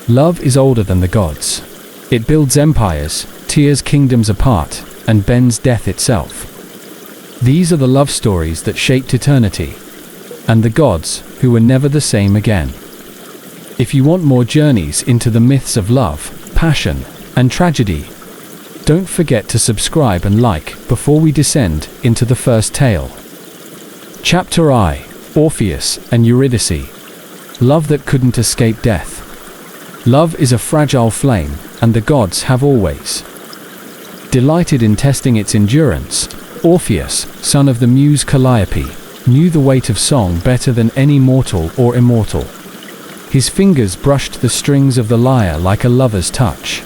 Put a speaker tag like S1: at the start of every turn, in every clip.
S1: Love is older than the gods. It builds empires, tears kingdoms apart, and bends death itself. These are the love stories that shaped eternity, and the gods who were never the same again. If you want more journeys into the myths of love, passion, and tragedy, don't forget to subscribe and like before we descend into the first tale. Chapter I: Orpheus and Eurydice. Love that couldn't escape death. Love is a fragile flame, and the gods have always. Delighted in testing its endurance, Orpheus, son of the muse Calliope, knew the weight of song better than any mortal or immortal. His fingers brushed the strings of the lyre like a lover's touch,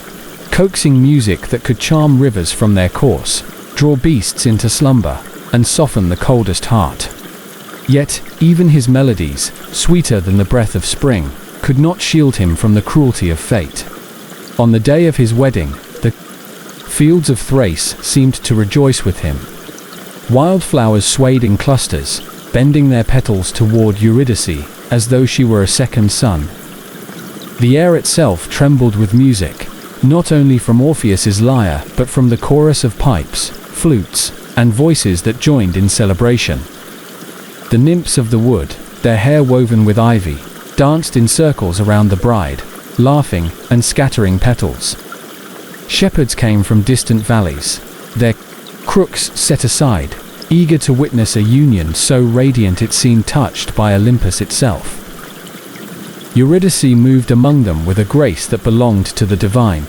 S1: coaxing music that could charm rivers from their course, draw beasts into slumber, and soften the coldest heart. Yet, even his melodies, sweeter than the breath of spring, could not shield him from the cruelty of fate. On the day of his wedding, the fields of Thrace seemed to rejoice with him. Wildflowers swayed in clusters, bending their petals toward Eurydice, as though she were a second sun. The air itself trembled with music, not only from Orpheus's lyre, but from the chorus of pipes, flutes, and voices that joined in celebration. The nymphs of the wood, their hair woven with ivy, danced in circles around the bride, laughing and scattering petals. Shepherds came from distant valleys, their crooks set aside, eager to witness a union so radiant it seemed touched by Olympus itself. Eurydice moved among them with a grace that belonged to the divine.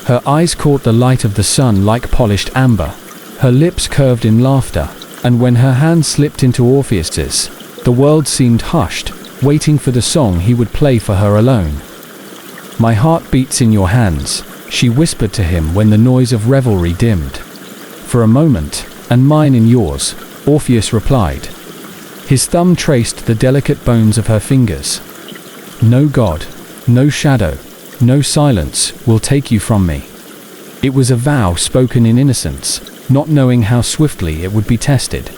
S1: Her eyes caught the light of the sun like polished amber, her lips curved in laughter, and when her hand slipped into Orpheus's, the world seemed hushed, waiting for the song he would play for her alone. "My heart beats in your hands," she whispered to him when the noise of revelry dimmed. "For a moment, and mine in yours," Orpheus replied. His thumb traced the delicate bones of her fingers. "No god, no shadow, no silence will take you from me." It was a vow spoken in innocence, not knowing how swiftly it would be tested.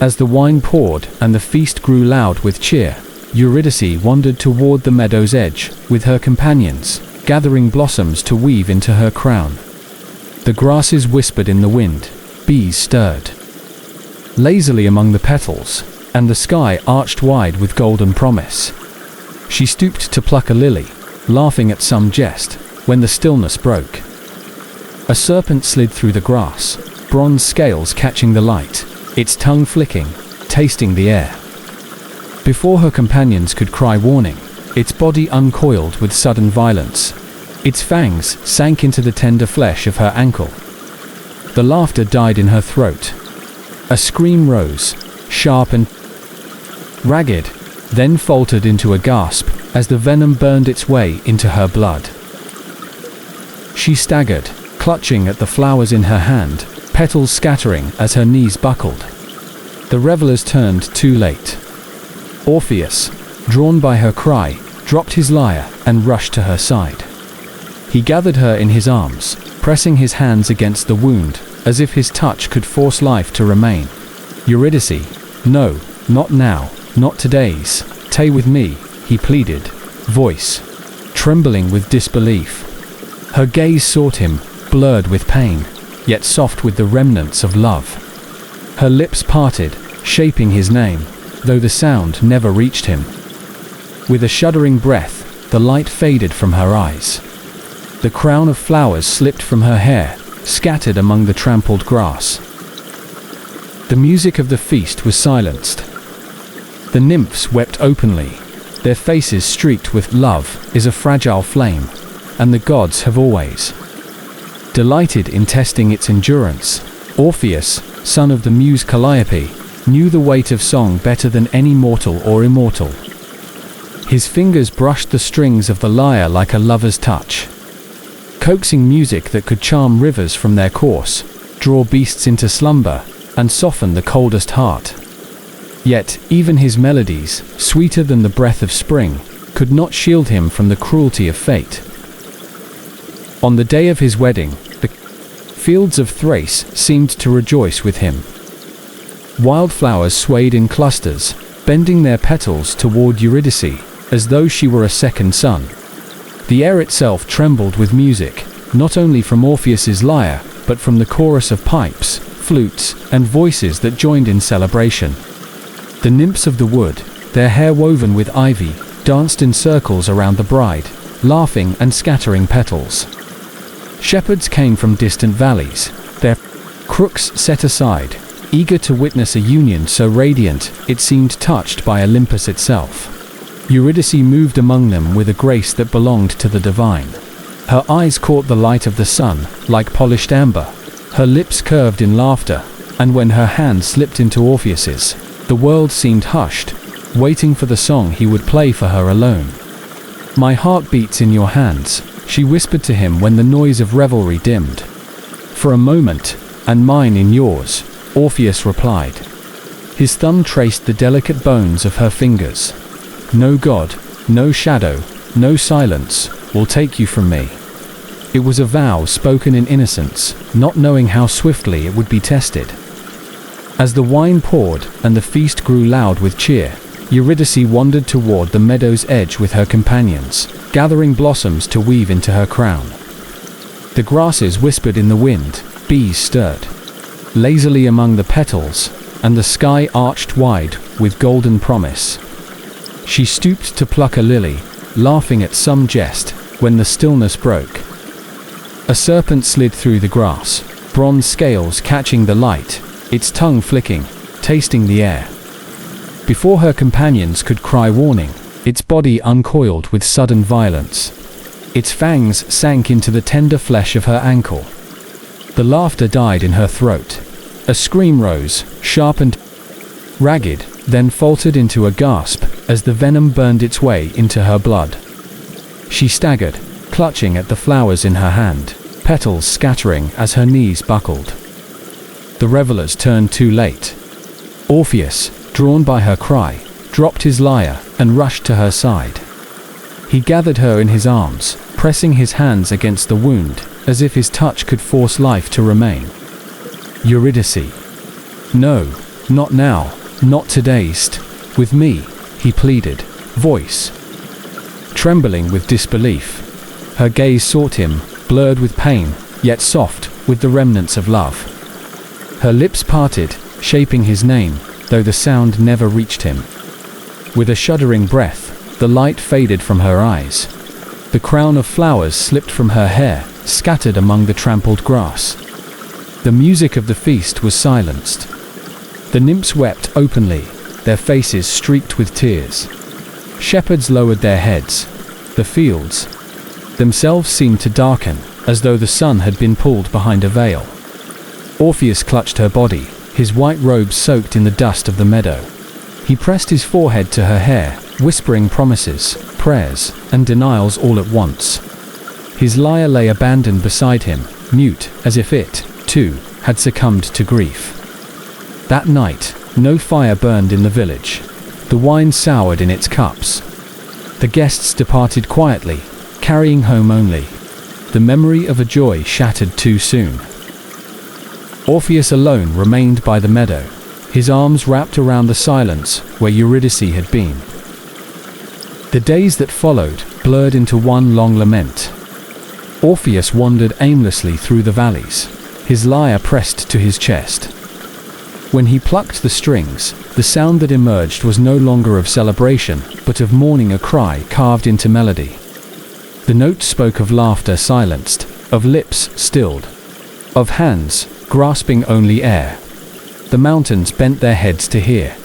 S1: As the wine poured and the feast grew loud with cheer, Eurydice wandered toward the meadow's edge, with her companions, gathering blossoms to weave into her crown. The grasses whispered in the wind, bees stirred lazily among the petals, and the sky arched wide with golden promise. She stooped to pluck a lily, laughing at some jest, when the stillness broke. A serpent slid through the grass, bronze scales catching the light, its tongue flicking, tasting the air. Before her companions could cry warning, its body uncoiled with sudden violence. Its fangs sank into the tender flesh of her ankle. The laughter died in her throat. A scream rose, sharp and ragged, then faltered into a gasp as the venom burned its way into her blood. She staggered, clutching at the flowers in her hand, petals scattering as her knees buckled. The revelers turned too late. Orpheus, drawn by her cry, dropped his lyre and rushed to her side. He gathered her in his arms, pressing his hands against the wound, as if his touch could force life to remain. "Eurydice, no, not now, not today's. Stay with me," he pleaded, voice trembling with disbelief. Her gaze sought him, blurred with pain, yet soft with the remnants of love. Her lips parted, shaping his name, though the sound never reached him. With a shuddering breath, the light faded from her eyes. The crown of flowers slipped from her hair, scattered among the trampled grass. The music of the feast was silenced. The nymphs wept openly, their faces streaked with "Love is a fragile flame, and the gods have always." Delighted in testing its endurance, Orpheus, son of the muse Calliope, knew the weight of song better than any mortal or immortal. His fingers brushed the strings of the lyre like a lover's touch, coaxing music that could charm rivers from their course, draw beasts into slumber, and soften the coldest heart. Yet, even his melodies, sweeter than the breath of spring, could not shield him from the cruelty of fate. On the day of his wedding, the fields of Thrace seemed to rejoice with him. Wildflowers swayed in clusters, bending their petals toward Eurydice, as though she were a second sun. The air itself trembled with music, not only from Orpheus's lyre, but from the chorus of pipes, flutes, and voices that joined in celebration. The nymphs of the wood, their hair woven with ivy, danced in circles around the bride, laughing and scattering petals. Shepherds came from distant valleys, their crooks set aside, eager to witness a union so radiant it seemed touched by Olympus itself. Eurydice moved among them with a grace that belonged to the divine. Her eyes caught the light of the sun, like polished amber. Her lips curved in laughter, and when her hand slipped into Orpheus's, the world seemed hushed, waiting for the song he would play for her alone. "My heart beats in your hands," she whispered to him when the noise of revelry dimmed. "For a moment, and mine in yours," Orpheus replied. His thumb traced the delicate bones of her fingers. "No god, no shadow, no silence will take you from me." It was a vow spoken in innocence, not knowing how swiftly it would be tested. As the wine poured and the feast grew loud with cheer, Eurydice wandered toward the meadow's edge with her companions, gathering blossoms to weave into her crown. The grasses whispered in the wind, bees stirred lazily among the petals, and the sky arched wide with golden promise. She stooped to pluck a lily, laughing at some jest, when the stillness broke. A serpent slid through the grass, bronze scales catching the light, its tongue flicking, tasting the air. Before her companions could cry warning, its body uncoiled with sudden violence. Its fangs sank into the tender flesh of her ankle. The laughter died in her throat. A scream rose, sharp and ragged, then faltered into a gasp as the venom burned its way into her blood. She staggered, clutching at the flowers in her hand, petals scattering as her knees buckled. The revelers turned too late. Orpheus, drawn by her cry, dropped his lyre and rushed to her side. He gathered her in his arms, pressing his hands against the wound, as if his touch could force life to remain. "Eurydice. No, not now, not today. With me," he pleaded, voice trembling with disbelief. Her gaze sought him, blurred with pain, yet soft with the remnants of love. Her lips parted, shaping his name, though the sound never reached him. With a shuddering breath, the light faded from her eyes. The crown of flowers slipped from her hair, scattered among the trampled grass. The music of the feast was silenced. The nymphs wept openly, their faces streaked with tears. Shepherds lowered their heads. The fields themselves seemed to darken, as though the sun had been pulled behind a veil. Orpheus clutched her body, his white robes soaked in the dust of the meadow. He pressed his forehead to her hair, whispering promises, prayers, and denials all at once. His lyre lay abandoned beside him, mute, as if it, too, had succumbed to grief. That night, no fire burned in the village. The wine soured in its cups. The guests departed quietly, carrying home only the memory of a joy shattered too soon. Orpheus alone remained by the meadow, his arms wrapped around the silence where Eurydice had been. The days that followed blurred into one long lament. Orpheus wandered aimlessly through the valleys, his lyre pressed to his chest. When he plucked the strings, the sound that emerged was no longer of celebration, but of mourning, a cry carved into melody. The notes spoke of laughter silenced, of lips stilled, of hands grasping only air. The mountains bent their heads to hear.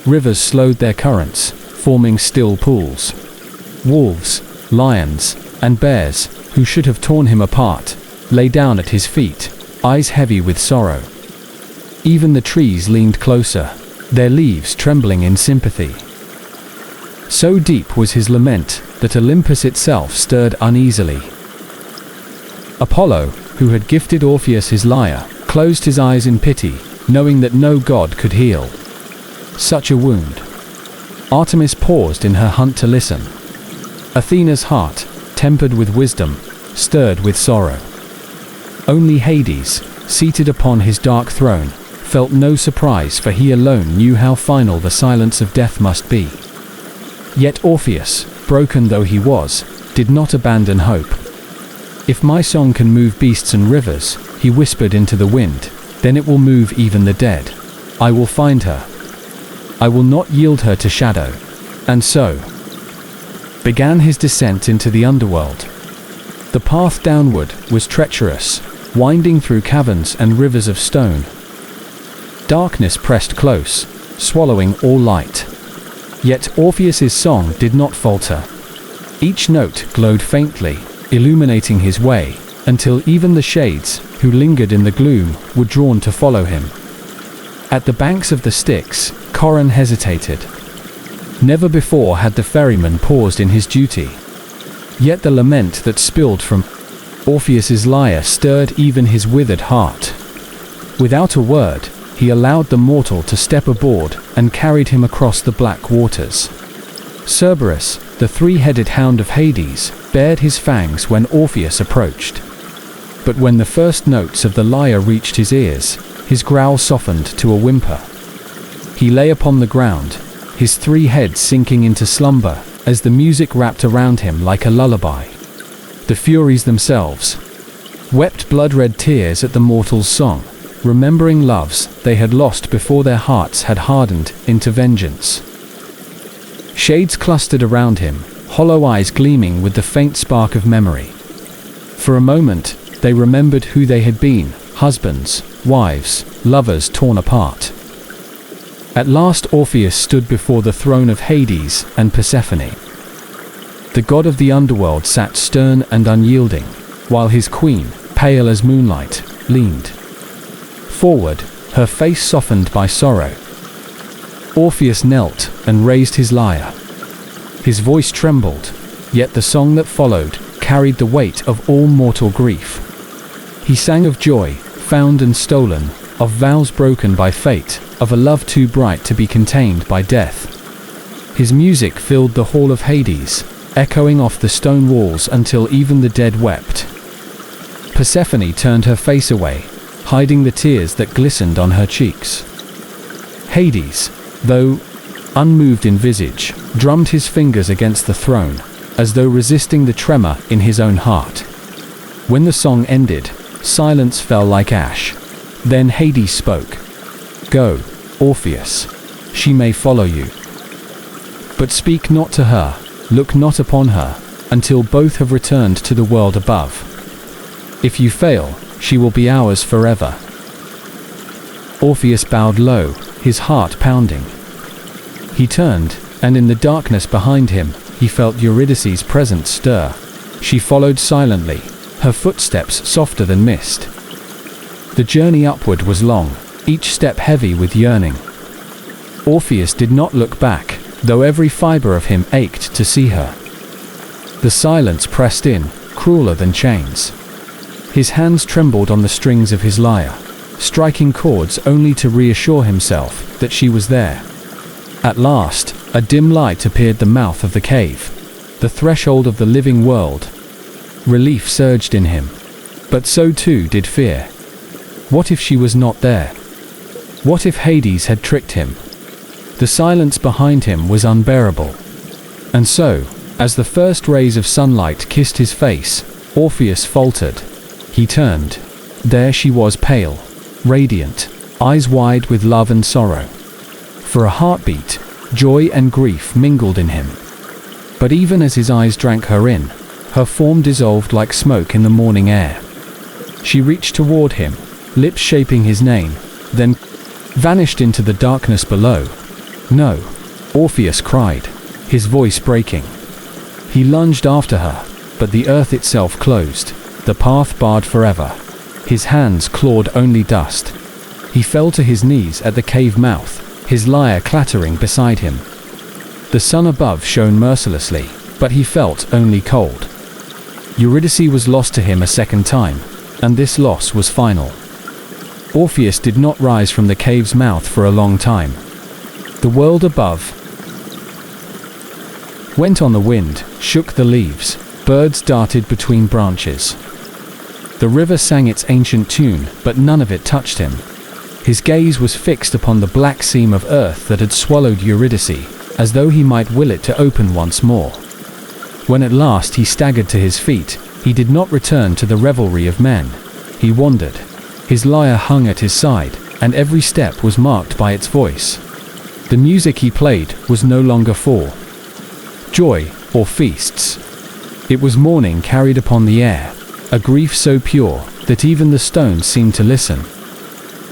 S1: Rivers slowed their currents, forming still pools. Wolves, lions, and bears, who should have torn him apart, lay down at his feet, eyes heavy with sorrow. Even the trees leaned closer, their leaves trembling in sympathy. So deep was his lament that Olympus itself stirred uneasily. Apollo, who had gifted Orpheus his lyre, closed his eyes in pity, knowing that no god could heal such a wound. Artemis paused in her hunt to listen. Athena's heart, tempered with wisdom, stirred with sorrow. Only Hades, seated upon his dark throne, felt no surprise, for he alone knew how final the silence of death must be. Yet Orpheus, broken though he was, did not abandon hope. "If my song can move beasts and rivers," he whispered into the wind, "then it will move even the dead. I will find her. I will not yield her to shadow." And so began his descent into the underworld. The path downward was treacherous, winding through caverns and rivers of stone. Darkness pressed close, swallowing all light. Yet Orpheus's song did not falter. Each note glowed faintly, illuminating his way, until even the shades, who lingered in the gloom, were drawn to follow him. At the banks of the Styx, Coron hesitated. Never before had the ferryman paused in his duty. Yet the lament that spilled from Orpheus's lyre stirred even his withered heart. Without a word, he allowed the mortal to step aboard and carried him across the black waters. Cerberus, the three-headed hound of Hades, bared his fangs when Orpheus approached. But when the first notes of the lyre reached his ears, his growl softened to a whimper. He lay upon the ground, his three heads sinking into slumber as the music wrapped around him like a lullaby. The Furies themselves wept blood-red tears at the mortal's song, remembering loves they had lost before their hearts had hardened into vengeance. Shades clustered around him, hollow eyes gleaming with the faint spark of memory. For a moment, they remembered who they had been, husbands, wives, lovers torn apart. At last Orpheus stood before the throne of Hades and Persephone. The god of the underworld sat stern and unyielding, while his queen, pale as moonlight, leaned forward, her face softened by sorrow. Orpheus knelt and raised his lyre. His voice trembled, yet the song that followed carried the weight of all mortal grief. He sang of joy, found and stolen, of vows broken by fate, of a love too bright to be contained by death. His music filled the hall of Hades, echoing off the stone walls until even the dead wept. Persephone turned her face away, hiding the tears that glistened on her cheeks. Hades, though unmoved in visage, drummed his fingers against the throne, as though resisting the tremor in his own heart. When the song ended, silence fell like ash. Then Hades spoke. "Go, Orpheus. She may follow you. But speak not to her, look not upon her, until both have returned to the world above. If you fail, she will be ours forever." Orpheus bowed low, his heart pounding. He turned, and in the darkness behind him, he felt Eurydice's presence stir. She followed silently, her footsteps softer than mist. The journey upward was long, each step heavy with yearning. Orpheus did not look back, though every fiber of him ached to see her. The silence pressed in, crueler than chains. His hands trembled on the strings of his lyre, striking chords only to reassure himself that she was there. At last, a dim light appeared at the mouth of the cave, the threshold of the living world. Relief surged in him, but so too did fear. What if she was not there? What if Hades had tricked him? The silence behind him was unbearable. And so, as the first rays of sunlight kissed his face, Orpheus faltered. He turned. There she was, pale, radiant, eyes wide with love and sorrow. For a heartbeat, joy and grief mingled in him. But even as his eyes drank her in, her form dissolved like smoke in the morning air. She reached toward him, lips shaping his name, then vanished into the darkness below. "No!" Orpheus cried, his voice breaking. He lunged after her, but the earth itself closed, the path barred forever. His hands clawed only dust. He fell to his knees at the cave mouth, his lyre clattering beside him. The sun above shone mercilessly, but he felt only cold. Eurydice was lost to him a second time, and this loss was final. Orpheus did not rise from the cave's mouth for a long time. The world above went on the wind, shook the leaves, birds darted between branches. The river sang its ancient tune, but none of it touched him. His gaze was fixed upon the black seam of earth that had swallowed Eurydice, as though he might will it to open once more. When at last he staggered to his feet, he did not return to the revelry of men. He wandered. His lyre hung at his side, and every step was marked by its voice. The music he played was no longer for joy or feasts. It was mourning carried upon the air, a grief so pure that even the stones seemed to listen.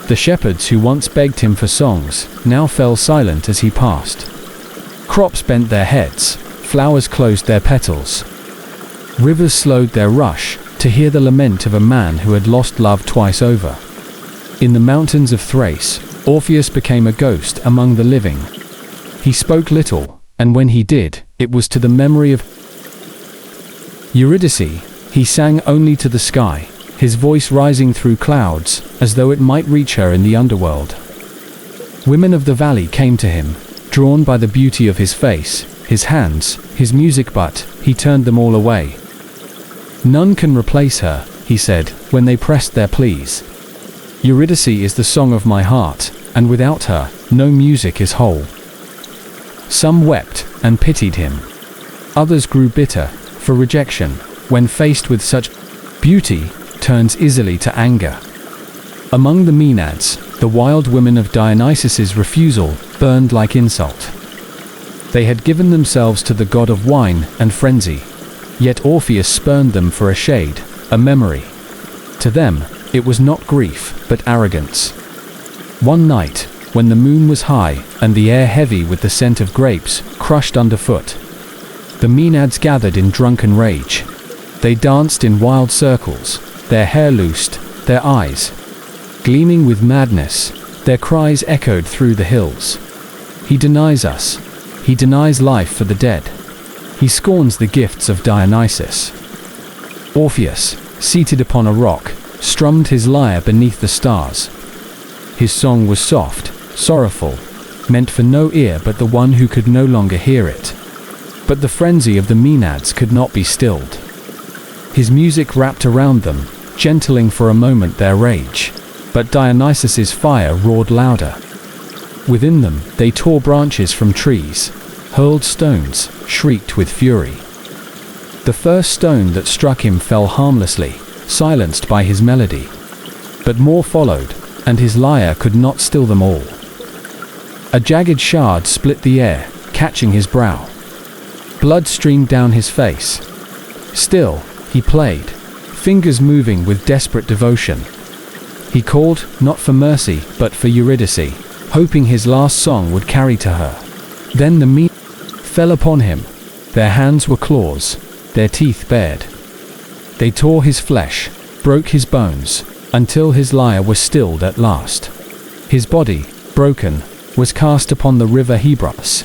S1: The shepherds who once begged him for songs now fell silent as he passed. Crops bent their heads, flowers closed their petals. Rivers slowed their rush to hear the lament of a man who had lost love twice over. In the mountains of Thrace, Orpheus became a ghost among the living. He spoke little, and when he did, it was to the memory of Eurydice. He sang only to the sky, his voice rising through clouds, as though it might reach her in the underworld. Women of the valley came to him, drawn by the beauty of his face, his hands, his music, but he turned them all away. None can replace her, he said, when they pressed their pleas. Eurydice is the song of my heart, and without her, no music is whole. Some wept and pitied him. Others grew bitter, for rejection, when faced with such beauty, turns easily to anger. Among the Maenads, the wild women of Dionysus's refusal burned like insult. They had given themselves to the god of wine and frenzy, yet Orpheus spurned them for a shade, a memory. To them, it was not grief, but arrogance. One night, when the moon was high and the air heavy with the scent of grapes crushed underfoot, the Maenads gathered in drunken rage. They danced in wild circles, their hair loosed, their eyes gleaming with madness, their cries echoed through the hills. He denies us. He denies life for the dead. He scorns the gifts of Dionysus. Orpheus, seated upon a rock, strummed his lyre beneath the stars. His song was soft, sorrowful, meant for no ear but the one who could no longer hear it. But the frenzy of the Maenads could not be stilled. His music wrapped around them, gentling for a moment their rage, but Dionysus's fire roared louder. Within them, they tore branches from trees, hurled stones, shrieked with fury. The first stone that struck him fell harmlessly, silenced by his melody. But more followed, and his lyre could not still them all. A jagged shard split the air, catching his brow. Blood streamed down his face. Still, he played, fingers moving with desperate devotion. He called, not for mercy, but for Eurydice, hoping his last song would carry to her. Then the Maenads fell upon him. Their hands were claws, their teeth bared. They tore his flesh, broke his bones, until his lyre was stilled at last. His body, broken, was cast upon the river Hebrus.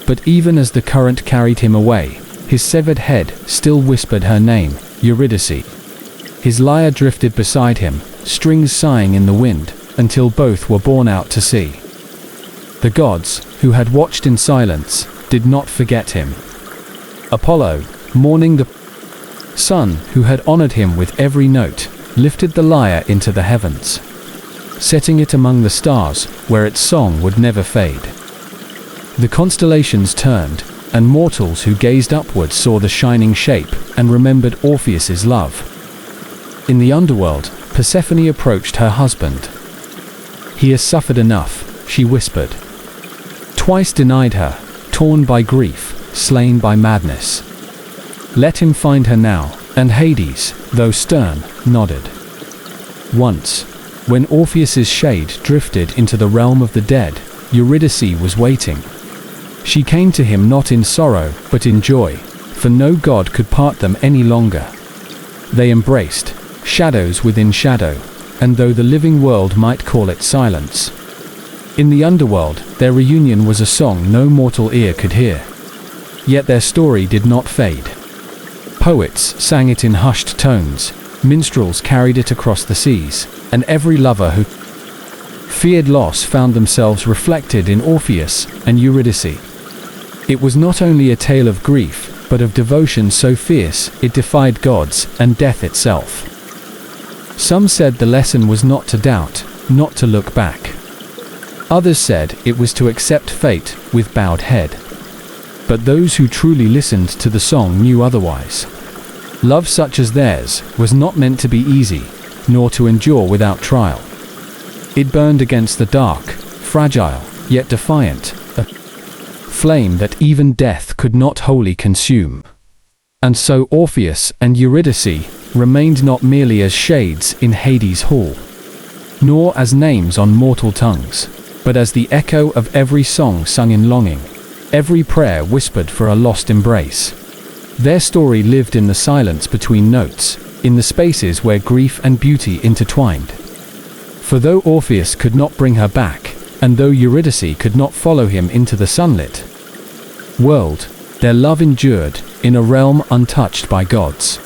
S1: But even as the current carried him away, his severed head still whispered her name, Eurydice. His lyre drifted beside him, strings sighing in the wind, until both were borne out to sea. The gods, who had watched in silence, did not forget him. Apollo, mourning the sun who had honored him with every note, lifted the lyre into the heavens, setting it among the stars, where its song would never fade. The constellations turned, and mortals who gazed upwards saw the shining shape and remembered Orpheus's love. In the underworld, Persephone approached her husband. "He has suffered enough," she whispered. Twice denied her, torn by grief, slain by madness. Let him find her now, and Hades, though stern, nodded. Once, when Orpheus's shade drifted into the realm of the dead, Eurydice was waiting. She came to him not in sorrow, but in joy, for no god could part them any longer. They embraced, shadows within shadow, and though the living world might call it silence, in the underworld, their reunion was a song no mortal ear could hear. Yet their story did not fade. Poets sang it in hushed tones, minstrels carried it across the seas, and every lover who feared loss found themselves reflected in Orpheus and Eurydice. It was not only a tale of grief, but of devotion so fierce it defied gods and death itself. Some said the lesson was not to doubt, not to look back. Others said it was to accept fate with bowed head. but those who truly listened to the song knew otherwise. Love such as theirs was not meant to be easy, nor to endure without trial. It burned against the dark, fragile, yet defiant, a flame that even death could not wholly consume. And so Orpheus and Eurydice remained not merely as shades in Hades' hall, nor as names on mortal tongues, but as the echo of every song sung in longing, every prayer whispered for a lost embrace. Their story lived in the silence between notes, in the spaces where grief and beauty intertwined. For though Orpheus could not bring her back, and though Eurydice could not follow him into the sunlit world, their love endured in a realm untouched by gods.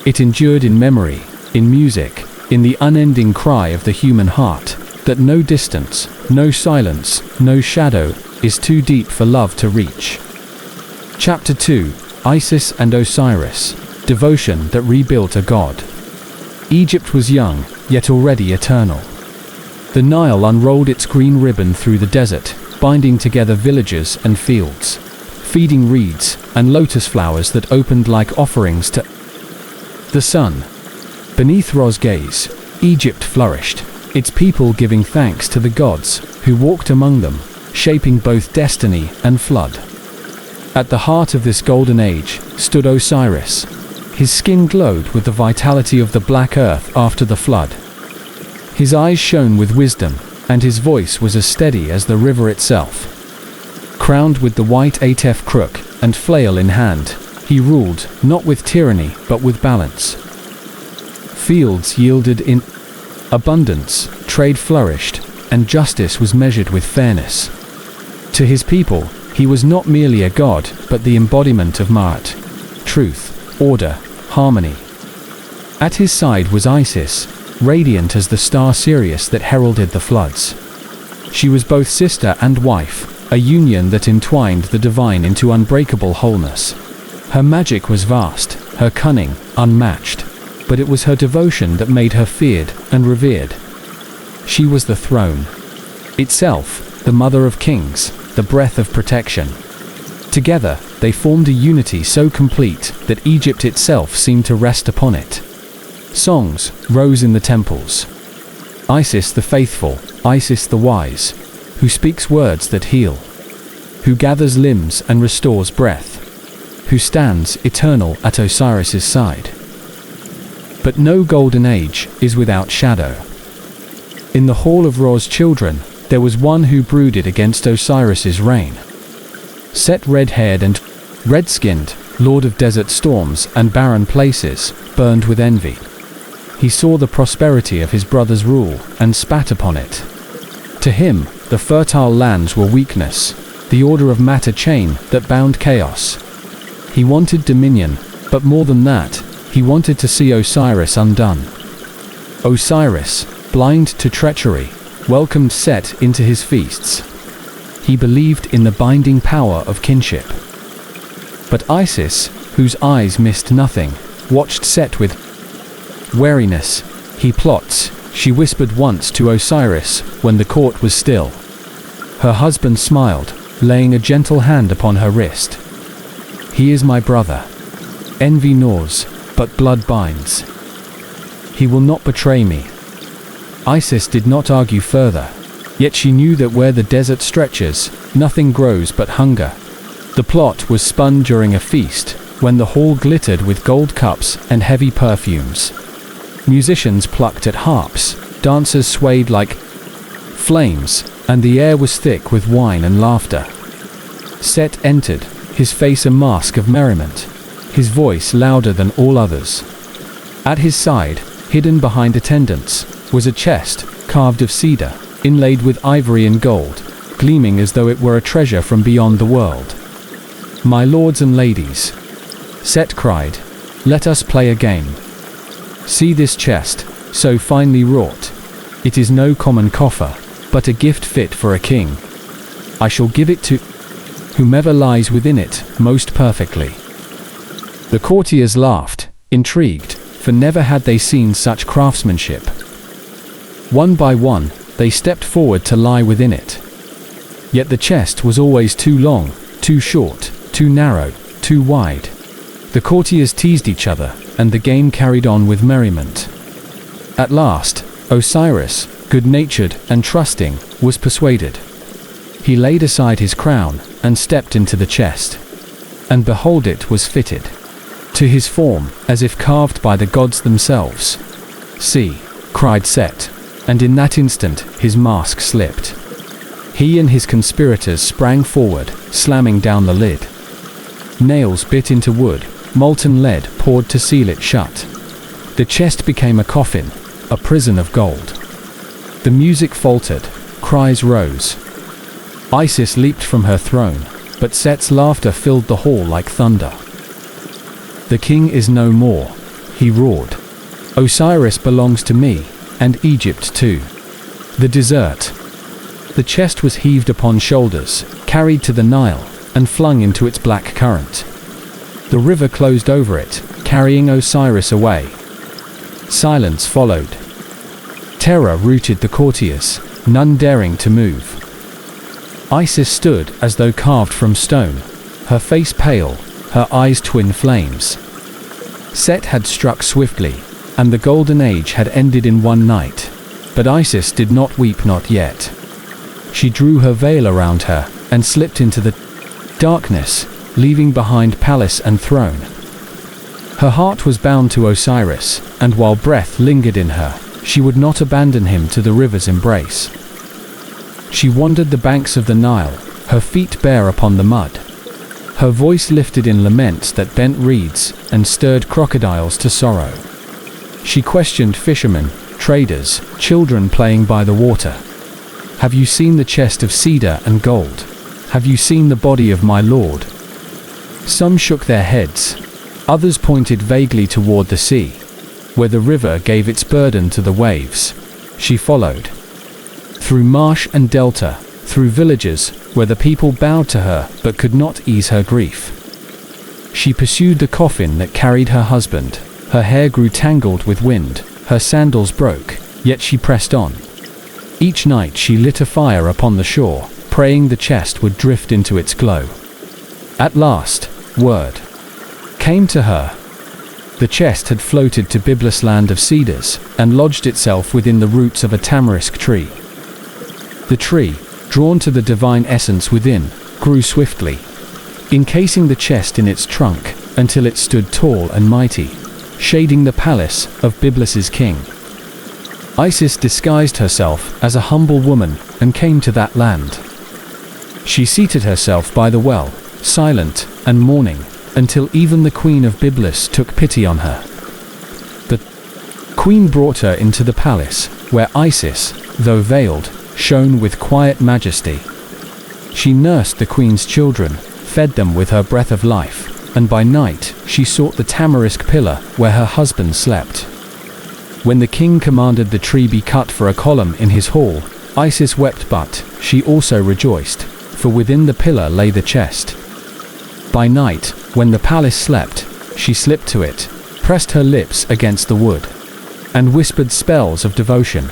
S1: It endured in memory, in music, in the unending cry of the human heart, that no distance, no silence, no shadow is too deep for love to reach. Chapter 2: Isis and Osiris, devotion that rebuilt a god. Egypt was young, yet already eternal. The Nile unrolled its green ribbon through the desert, binding together villages and fields, feeding reeds and lotus flowers that opened like offerings to the sun. Beneath Ra's gaze, Egypt flourished, its people giving thanks to the gods who walked among them, shaping both destiny and flood. At the heart of this golden age stood Osiris. His skin glowed with the vitality of the black earth after the flood. His eyes shone with wisdom, and his voice was as steady as the river itself. Crowned with the white Atef crook and flail in hand, he ruled not with tyranny but with balance. Fields yielded in abundance, trade flourished, and justice was measured with fairness. To his people, he was not merely a god, but the embodiment of Ma'at, truth, order, harmony. At his side was Isis, radiant as the star Sirius that heralded the floods. She was both sister and wife, a union that entwined the divine into unbreakable wholeness. Her magic was vast, her cunning unmatched, but it was her devotion that made her feared and revered. She was the throne itself, the mother of kings, the breath of protection. Together, they formed a unity so complete that Egypt itself seemed to rest upon it. Songs rose in the temples. Isis the faithful, Isis the wise, who speaks words that heal, who gathers limbs and restores breath, who stands eternal at Osiris's side. But no golden age is without shadow. In the hall of Ra's children, there was one who brooded against Osiris's reign. Set red-haired and red-skinned, lord of desert storms and barren places, burned with envy. He saw the prosperity of his brother's rule and spat upon it. To him, the fertile lands were weakness, the order of matter chain that bound chaos. He wanted dominion, but more than that, he wanted to see Osiris undone. Osiris, blind to treachery, welcomed Set into his feasts. He believed in the binding power of kinship. But Isis, whose eyes missed nothing, watched Set with wariness. He plots, she whispered once to Osiris when the court was still. Her husband smiled, laying a gentle hand upon her wrist. He is my brother. Envy gnaws, but blood binds. He will not betray me. Isis did not argue further, yet she knew that where the desert stretches, nothing grows but hunger. The plot was spun during a feast, when the hall glittered with gold cups and heavy perfumes. Musicians plucked at harps, dancers swayed like flames, and the air was thick with wine and laughter. Set entered, his face a mask of merriment, his voice louder than all others. At his side, hidden behind attendants, was a chest, carved of cedar, inlaid with ivory and gold, gleaming as though it were a treasure from beyond the world. "My lords and ladies," Set cried, "let us play a game. See this chest, so finely wrought. It is no common coffer, but a gift fit for a king. I shall give it to whomever lies within it most perfectly." The courtiers laughed, intrigued, for never had they seen such craftsmanship. One by one, they stepped forward to lie within it. Yet the chest was always too long, too short, too narrow, too wide. The courtiers teased each other, and the game carried on with merriment. At last, Osiris, good-natured and trusting, was persuaded. He laid aside his crown, and stepped into the chest. And behold, it was fitted to his form, as if carved by the gods themselves. "See!" cried Set, and in that instant his mask slipped. He and his conspirators sprang forward, slamming down the lid. Nails bit into wood, molten lead poured to seal it shut. The chest became a coffin, a prison of gold. The music faltered, cries rose. Isis leaped from her throne, but Set's laughter filled the hall like thunder. "The king is no more," he roared. "Osiris belongs to me, and Egypt too. The desert." The chest was heaved upon shoulders, carried to the Nile, and flung into its black current. The river closed over it, carrying Osiris away. Silence followed. Terror rooted the courtiers, none daring to move. Isis stood as though carved from stone, her face pale, her eyes twin flames. Set had struck swiftly, and the golden age had ended in one night. But Isis did not weep, not yet. She drew her veil around her, and slipped into the darkness, leaving behind palace and throne. Her heart was bound to Osiris, and while breath lingered in her, she would not abandon him to the river's embrace. She wandered the banks of the Nile, her feet bare upon the mud. Her voice lifted in laments that bent reeds and stirred crocodiles to sorrow. She questioned fishermen, traders, children playing by the water. "Have you seen the chest of cedar and gold? Have you seen the body of my lord?" Some shook their heads. Others pointed vaguely toward the sea, where the river gave its burden to the waves. She followed. Through marsh and delta, through villages where the people bowed to her but could not ease her grief. She pursued the coffin that carried her husband. Her hair grew tangled with wind, her sandals broke, yet she pressed on. Each night she lit a fire upon the shore, praying the chest would drift into its glow. At last, word came to her. The chest had floated to Byblus land of cedars, and lodged itself within the roots of a tamarisk tree. The tree, drawn to the divine essence within, grew swiftly, encasing the chest in its trunk, until it stood tall and mighty, shading the palace of Byblus's king. Isis disguised herself as a humble woman, and came to that land. She seated herself by the well, silent and mourning, until even the queen of Byblus took pity on her. The queen brought her into the palace, where Isis, though veiled, shone with quiet majesty. She nursed the queen's children, fed them with her breath of life, and by night she sought the tamarisk pillar where her husband slept. When the king commanded the tree be cut for a column in his hall, Isis wept, but she also rejoiced, for within the pillar lay the chest. By night, when the palace slept, she slipped to it, pressed her lips against the wood, and whispered spells of devotion.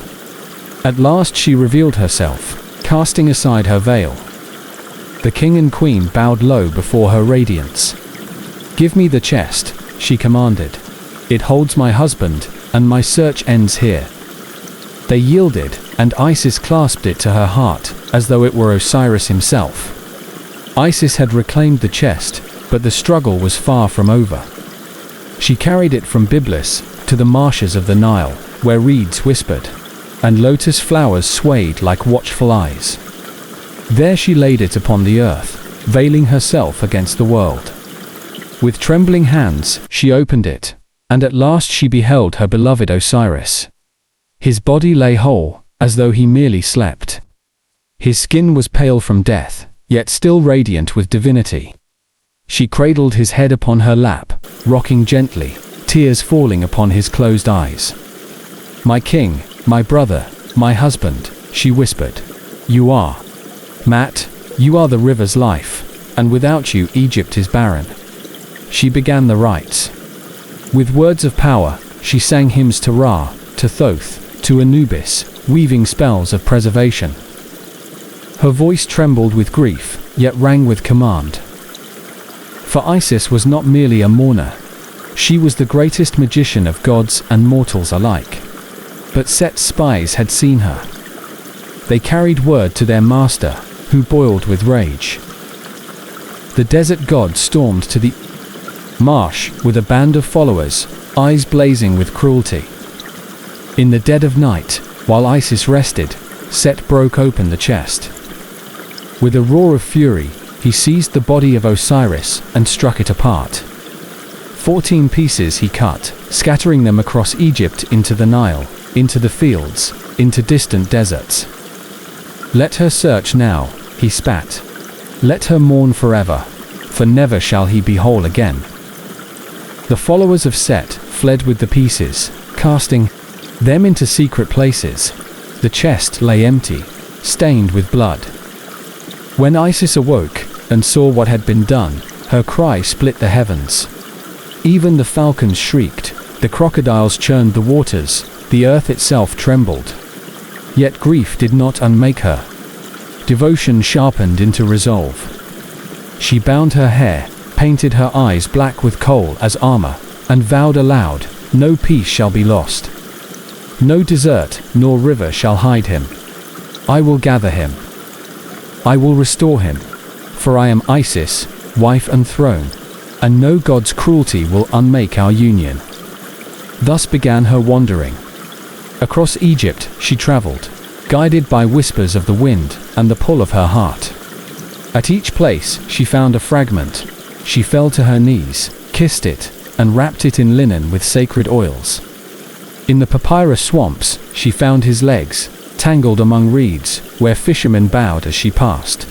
S1: At last she revealed herself, casting aside her veil. The king and queen bowed low before her radiance. "Give me the chest," she commanded. "It holds my husband, and my search ends here." They yielded, and Isis clasped it to her heart, as though it were Osiris himself. Isis had reclaimed the chest, but the struggle was far from over. She carried it from Byblus to the marshes of the Nile, where reeds whispered, and lotus flowers swayed like watchful eyes. There she laid it upon the earth, veiling herself against the world. With trembling hands, she opened it, and at last she beheld her beloved Osiris. His body lay whole, as though he merely slept. His skin was pale from death, yet still radiant with divinity. She cradled his head upon her lap, rocking gently, tears falling upon his closed eyes. "My king, my brother, my husband," she whispered. "You are. Mat, you are the river's life, and without you Egypt is barren." She began the rites. With words of power, she sang hymns to Ra, to Thoth, to Anubis, weaving spells of preservation. Her voice trembled with grief, yet rang with command. For Isis was not merely a mourner. She was the greatest magician of gods and mortals alike. But Set's spies had seen her. They carried word to their master, who boiled with rage. The desert god stormed to the marsh with a band of followers, eyes blazing with cruelty. In the dead of night, while Isis rested, Set broke open the chest. With a roar of fury, he seized the body of Osiris and struck it apart. 14 pieces he cut, scattering them across Egypt into the Nile, into the fields, into distant deserts. Let her search now, he spat. Let her mourn forever, for never shall he be whole again. The followers of Set fled with the pieces, casting them into secret places. The chest lay empty, stained with blood. When Isis awoke and saw what had been done, her cry split the heavens. Even the falcons shrieked, the crocodiles churned the waters, the earth itself trembled. Yet grief did not unmake her. Devotion sharpened into resolve. She bound her hair, painted her eyes black with coal as armor, and vowed aloud, no peace shall be lost. No desert nor river shall hide him. I will gather him. I will restore him. For I am Isis, wife and throne, and no god's cruelty will unmake our union. Thus began her wandering. Across Egypt she traveled, guided by whispers of the wind and the pull of her heart. At each place she found a fragment. She fell to her knees, kissed it, and wrapped it in linen with sacred oils. In the papyrus swamps she found his legs, tangled among reeds, where fishermen bowed as she passed.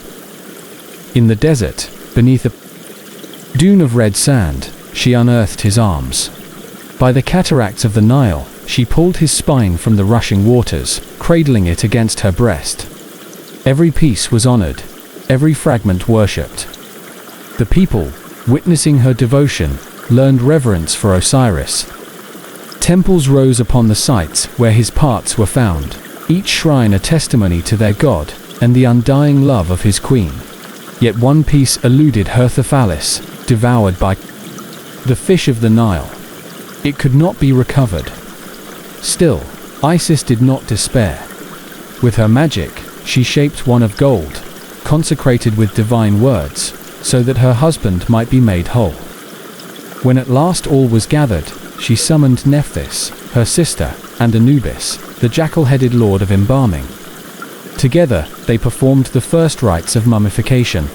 S1: In the desert, beneath a dune of red sand, she unearthed his arms. By the cataracts of the Nile, she pulled his spine from the rushing waters, cradling it against her breast. Every piece was honored, every fragment worshipped. The people, witnessing her devotion, learned reverence for Osiris. Temples rose upon the sites where his parts were found, each shrine a testimony to their god and the undying love of his queen. Yet one piece eluded Herthophalis, devoured by the fish of the Nile. It could not be recovered. Still, Isis did not despair. With her magic, she shaped one of gold, consecrated with divine words, so that her husband might be made whole. When at last all was gathered, she summoned Nephthys, her sister, and Anubis, the jackal-headed lord of embalming. Together, they performed the first rites of mummification.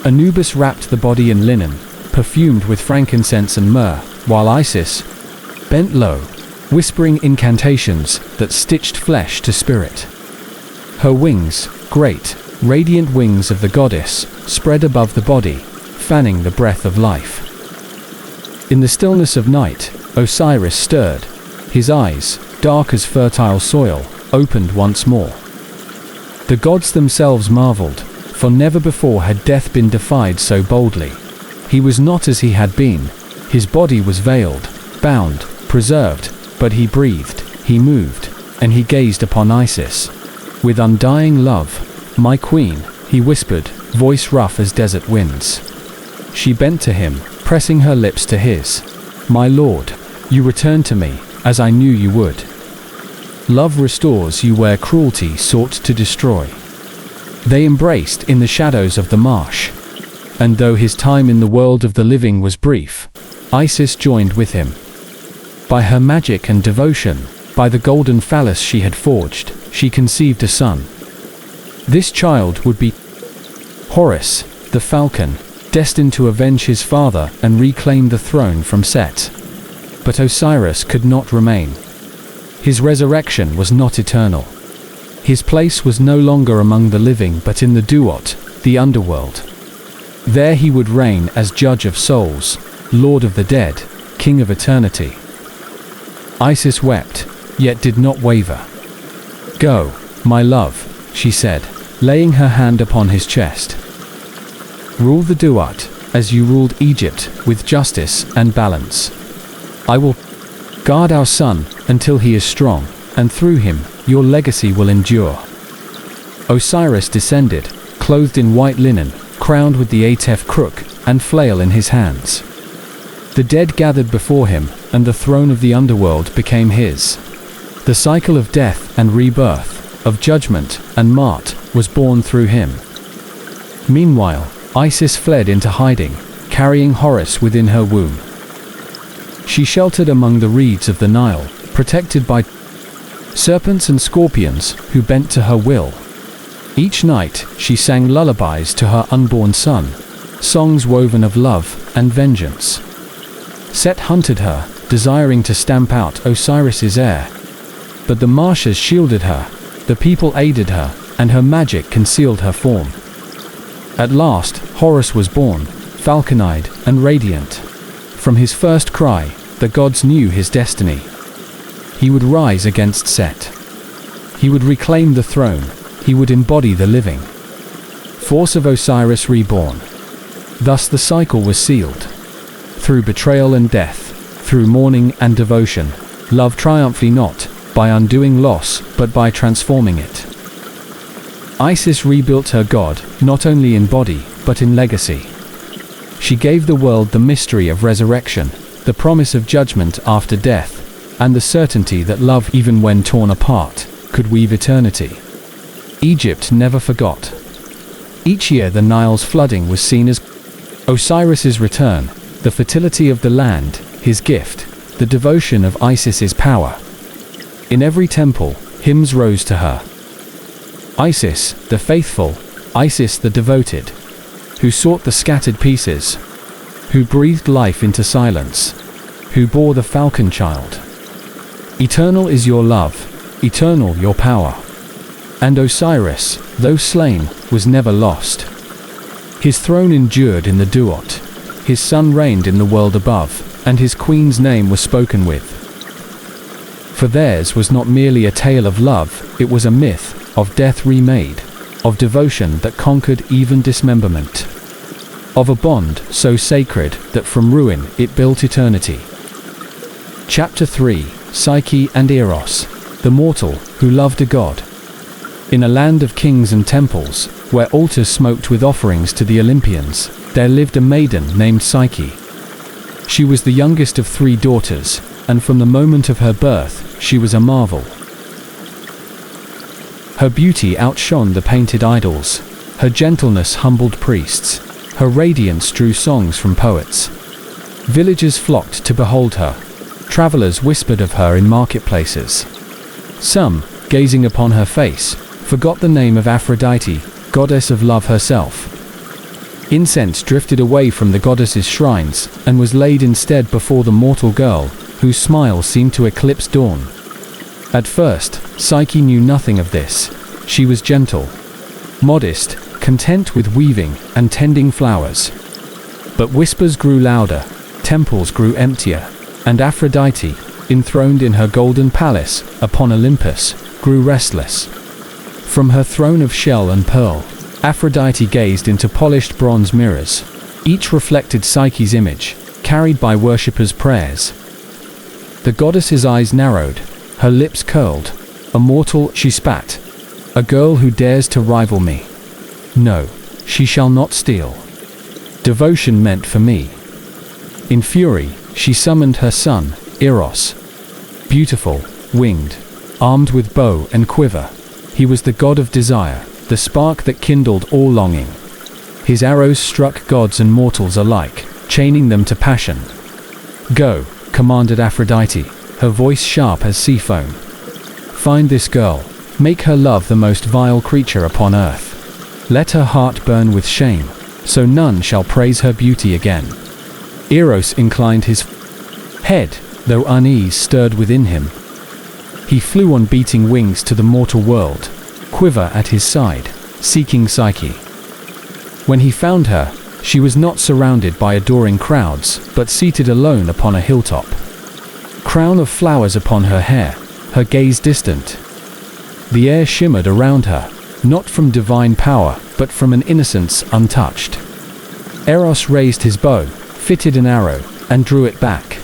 S1: Anubis wrapped the body in linen, perfumed with frankincense and myrrh, while Isis bent low, whispering incantations that stitched flesh to spirit. Her wings, great, radiant wings of the goddess, spread above the body, fanning the breath of life. In the stillness of night, Osiris stirred. His eyes, dark as fertile soil, opened once more. The gods themselves marveled, for never before had death been defied so boldly. He was not as he had been. His body was veiled, bound, preserved, but he breathed, he moved, and he gazed upon Isis. With undying love, my queen, he whispered, voice rough as desert winds. She bent to him, pressing her lips to his. My lord, you returned to me, as I knew you would. Love restores you where cruelty sought to destroy. They embraced in the shadows of the marsh. And though his time in the world of the living was brief, Isis joined with him. By her magic and devotion, by the golden phallus she had forged, she conceived a son. This child would be Horus, the falcon, destined to avenge his father and reclaim the throne from Set. But Osiris could not remain. His resurrection was not eternal. His place was no longer among the living but in the Duat, the underworld. There he would reign as judge of souls, lord of the dead, king of eternity. Isis wept, yet did not waver. Go, my love, she said, laying her hand upon his chest. Rule the Duat, as you ruled Egypt, with justice and balance. I will guard our son until he is strong, and through him, your legacy will endure. Osiris descended, clothed in white linen, crowned with the Atef crook, and flail in his hands. The dead gathered before him, and the throne of the underworld became his. The cycle of death and rebirth, of judgment and mart, was born through him. Meanwhile, Isis fled into hiding, carrying Horus within her womb. She sheltered among the reeds of the Nile, protected by serpents and scorpions who bent to her will. Each night, she sang lullabies to her unborn son, songs woven of love and vengeance. Set hunted her, desiring to stamp out Osiris's heir. But the marshes shielded her, the people aided her, and her magic concealed her form. At last, Horus was born, falcon-eyed and radiant. From his first cry, the gods knew his destiny. He would rise against Set. He would reclaim the throne. He would embody the living force of Osiris reborn. Thus the cycle was sealed. Through betrayal and death, through mourning and devotion, love triumphed not by undoing loss, but by transforming it. Isis rebuilt her god, not only in body, but in legacy. She gave the world the mystery of resurrection, the promise of judgment after death, and the certainty that love, even when torn apart, could weave eternity. Egypt never forgot. Each year the Nile's flooding was seen as Osiris's return, the fertility of the land, his gift, the devotion of Isis's power. In every temple, hymns rose to her. Isis, the faithful, Isis the devoted, who sought the scattered pieces, who breathed life into silence, who bore the falcon child. Eternal is your love, eternal your power. And Osiris, though slain, was never lost. His throne endured in the Duat, his son reigned in the world above, and his queen's name was spoken with. For theirs was not merely a tale of love, it was a myth, of death remade, of devotion that conquered even dismemberment, of a bond so sacred that from ruin it built eternity. Chapter 3, Psyche and Eros, the mortal who loved a god. In a land of kings and temples, where altars smoked with offerings to the Olympians, there lived a maiden named Psyche. She was the youngest of 3 daughters, and from the moment of her birth, she was a marvel. Her beauty outshone the painted idols, her gentleness humbled priests, her radiance drew songs from poets. Villagers flocked to behold her, travelers whispered of her in marketplaces. Some, gazing upon her face, forgot the name of Aphrodite, goddess of love herself. Incense drifted away from the goddess's shrines, and was laid instead before the mortal girl, whose smile seemed to eclipse dawn. At first, Psyche knew nothing of this. She was gentle, modest, content with weaving and tending flowers. But whispers grew louder, temples grew emptier, and Aphrodite, enthroned in her golden palace upon Olympus, grew restless. From her throne of shell and pearl, Aphrodite gazed into polished bronze mirrors. Each reflected Psyche's image, carried by worshippers' prayers. The goddess's eyes narrowed, her lips curled. A mortal, she spat. A girl who dares to rival me. No, she shall not steal. Devotion meant for me. In fury, she summoned her son, Eros. Beautiful, winged, armed with bow and quiver, he was the god of desire, the spark that kindled all longing. His arrows struck gods and mortals alike, chaining them to passion. Go, commanded Aphrodite, her voice sharp as sea foam. Find this girl, make her love the most vile creature upon earth. Let her heart burn with shame, so none shall praise her beauty again. Eros inclined his head, though unease stirred within him. He flew on beating wings to the mortal world, quiver at his side, seeking Psyche. When he found her, she was not surrounded by adoring crowds, but seated alone upon a hilltop. Crown of flowers upon her hair, her gaze distant. The air shimmered around her, not from divine power, but from an innocence untouched. Eros raised his bow, fitted an arrow, and drew it back.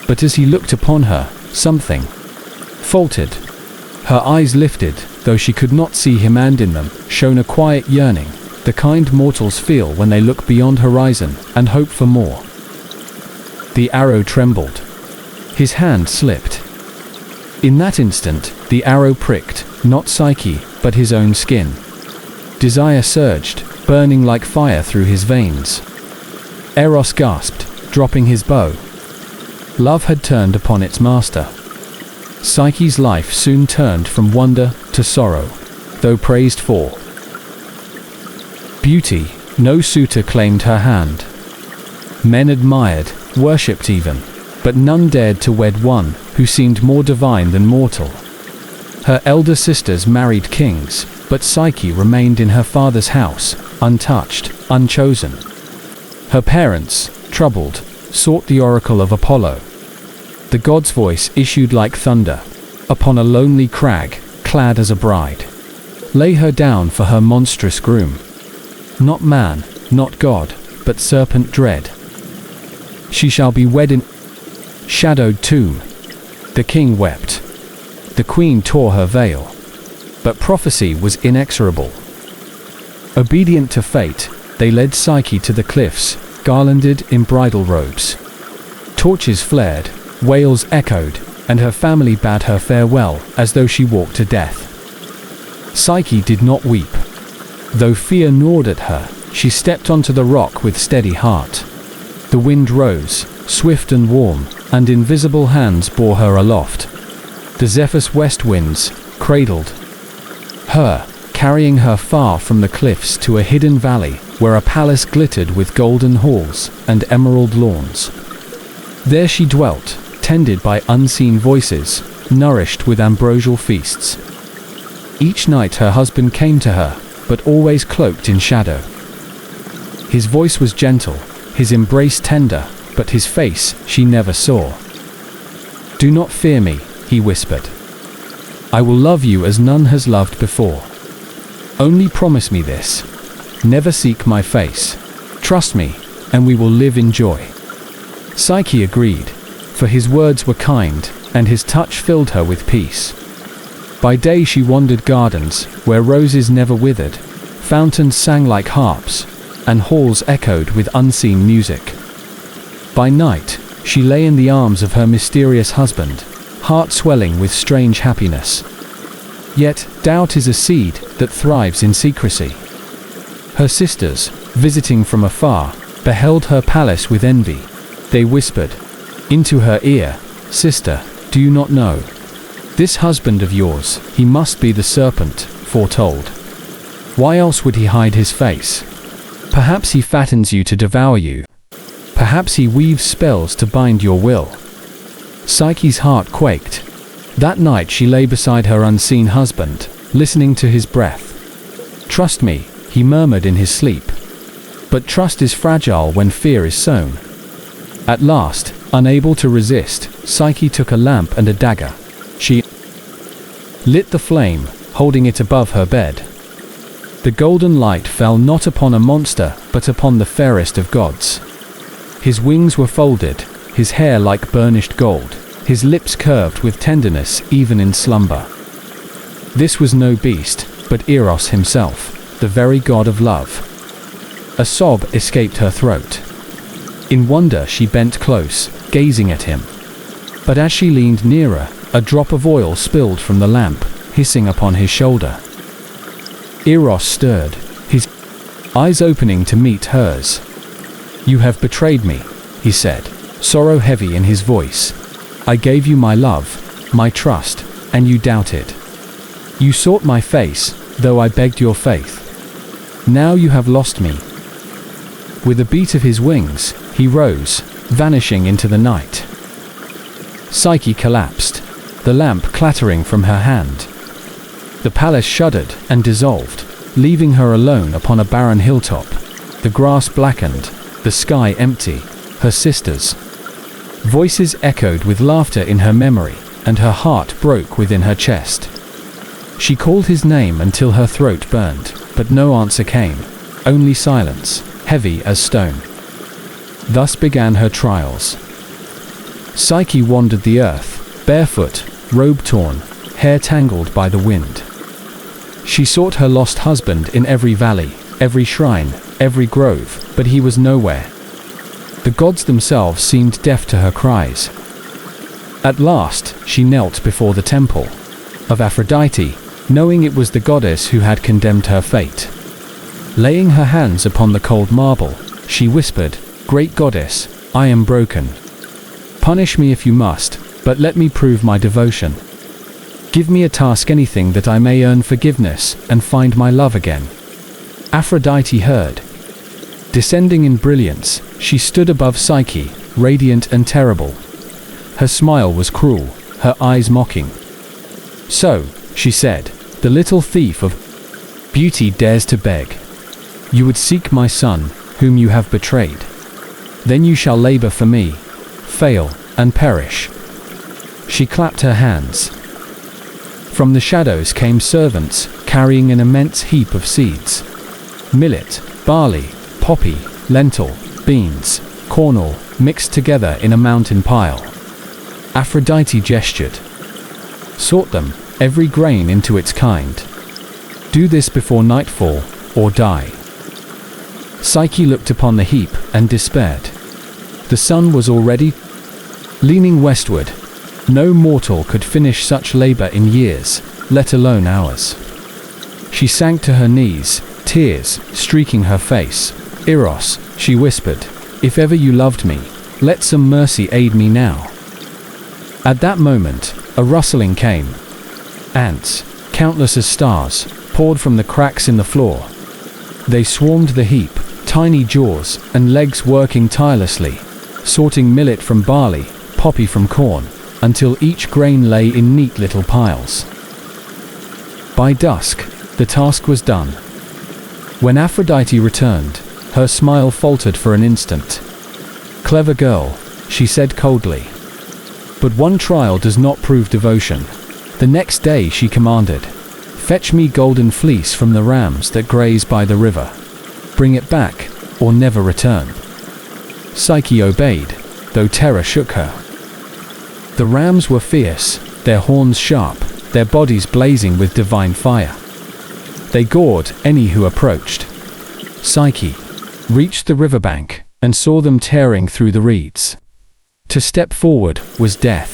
S1: But as he looked upon her, something faltered. Her eyes lifted, though she could not see him, and in them shone a quiet yearning, the kind mortals feel when they look beyond horizon and hope for more. The arrow trembled. His hand slipped. In that instant, the arrow pricked, not Psyche, but his own skin. Desire surged, burning like fire through his veins. Eros gasped, dropping his bow. Love had turned upon its master. Psyche's life soon turned from wonder to sorrow, though praised for beauty, no suitor claimed her hand. Men admired, worshipped even, but none dared to wed one who seemed more divine than mortal. Her elder sisters married kings, but Psyche remained in her father's house, untouched, unchosen. Her parents, troubled, sought the oracle of Apollo. The god's voice issued like thunder. Upon a lonely crag, clad as a bride, lay her down for her monstrous groom. Not man, not God, but serpent dread. She shall be wed in shadowed tomb. The king wept. The queen tore her veil. But prophecy was inexorable. Obedient to fate, they led Psyche to the cliffs, garlanded in bridal robes. Torches flared, wails echoed, and her family bade her farewell as though she walked to death. Psyche did not weep. Though fear gnawed at her, she stepped onto the rock with steady heart. The wind rose, swift and warm, and invisible hands bore her aloft. The zephyr's west winds cradled her, carrying her far from the cliffs to a hidden valley where a palace glittered with golden halls and emerald lawns. There she dwelt, tended by unseen voices, nourished with ambrosial feasts. Each night her husband came to her, but always cloaked in shadow. His voice was gentle, his embrace tender, but his face she never saw. "Do not fear me," he whispered. "I will love you as none has loved before. Only promise me this. Never seek my face. Trust me, and we will live in joy." Psyche agreed, for his words were kind, and his touch filled her with peace. By day she wandered gardens, where roses never withered, fountains sang like harps, and halls echoed with unseen music. By night, she lay in the arms of her mysterious husband, heart swelling with strange happiness. Yet, doubt is a seed that thrives in secrecy. Her sisters, visiting from afar, beheld her palace with envy. They whispered into her ear, "Sister, do you not know? This husband of yours, he must be the serpent, foretold. Why else would he hide his face? Perhaps he fattens you to devour you. Perhaps he weaves spells to bind your will." Psyche's heart quaked. That night she lay beside her unseen husband, listening to his breath. "Trust me," he murmured in his sleep. But trust is fragile when fear is sown. At last, unable to resist, Psyche took a lamp and a dagger. She lit the flame, holding it above her bed. The golden light fell not upon a monster, but upon the fairest of gods. His wings were folded, his hair like burnished gold, his lips curved with tenderness even in slumber. This was no beast, but Eros himself, the very god of love. A sob escaped her throat. In wonder she bent close, gazing at him. But as she leaned nearer, a drop of oil spilled from the lamp, hissing upon his shoulder. Eros stirred, his eyes opening to meet hers. "You have betrayed me," he said, sorrow heavy in his voice. "I gave you my love, my trust, and you doubted. You sought my face, though I begged your faith. Now you have lost me." With a beat of his wings, he rose, vanishing into the night. Psyche collapsed, the lamp clattering from her hand. The palace shuddered and dissolved, leaving her alone upon a barren hilltop. The grass blackened, the sky empty, her sisters. Voices echoed with laughter in her memory, and her heart broke within her chest. She called his name until her throat burned, but no answer came, only silence, heavy as stone. Thus began her trials. Psyche wandered the earth, barefoot, robe torn, hair tangled by the wind. She sought her lost husband in every valley, every shrine, every grove, but he was nowhere. The gods themselves seemed deaf to her cries. At last, she knelt before the temple of Aphrodite, knowing it was the goddess who had condemned her fate. Laying her hands upon the cold marble, she whispered, "Great goddess, I am broken. Punish me if you must, but let me prove my devotion. Give me a task, anything, that I may earn forgiveness and find my love again." Aphrodite heard. Descending in brilliance, she stood above Psyche, radiant and terrible. Her smile was cruel, her eyes mocking. "So," she said, "the little thief of beauty dares to beg. You would seek my son, whom you have betrayed. Then you shall labor for me, fail, and perish." She clapped her hands. From the shadows came servants, carrying an immense heap of seeds. Millet, barley, poppy, lentil, beans, corn, all mixed together in a mountain pile. Aphrodite gestured. "Sort them, every grain into its kind. Do this before nightfall, or die." Psyche looked upon the heap and despaired. The sun was already leaning westward. No mortal could finish such labor in years, let alone hours. She sank to her knees, tears streaking her face. "Eros," she whispered, "if ever you loved me, let some mercy aid me now." At that moment, a rustling came. Ants, countless as stars, poured from the cracks in the floor. They swarmed the heap, tiny jaws and legs working tirelessly, sorting millet from barley, poppy from corn, until each grain lay in neat little piles. By dusk, the task was done. When Aphrodite returned, her smile faltered for an instant. "Clever girl," she said coldly. "But one trial does not prove devotion." The next day she commanded, "Fetch me golden fleece from the rams that graze by the river. Bring it back, or never return." Psyche obeyed, though terror shook her. The rams were fierce, their horns sharp, their bodies blazing with divine fire. They gored any who approached. Psyche reached the riverbank and saw them tearing through the reeds. To step forward was death.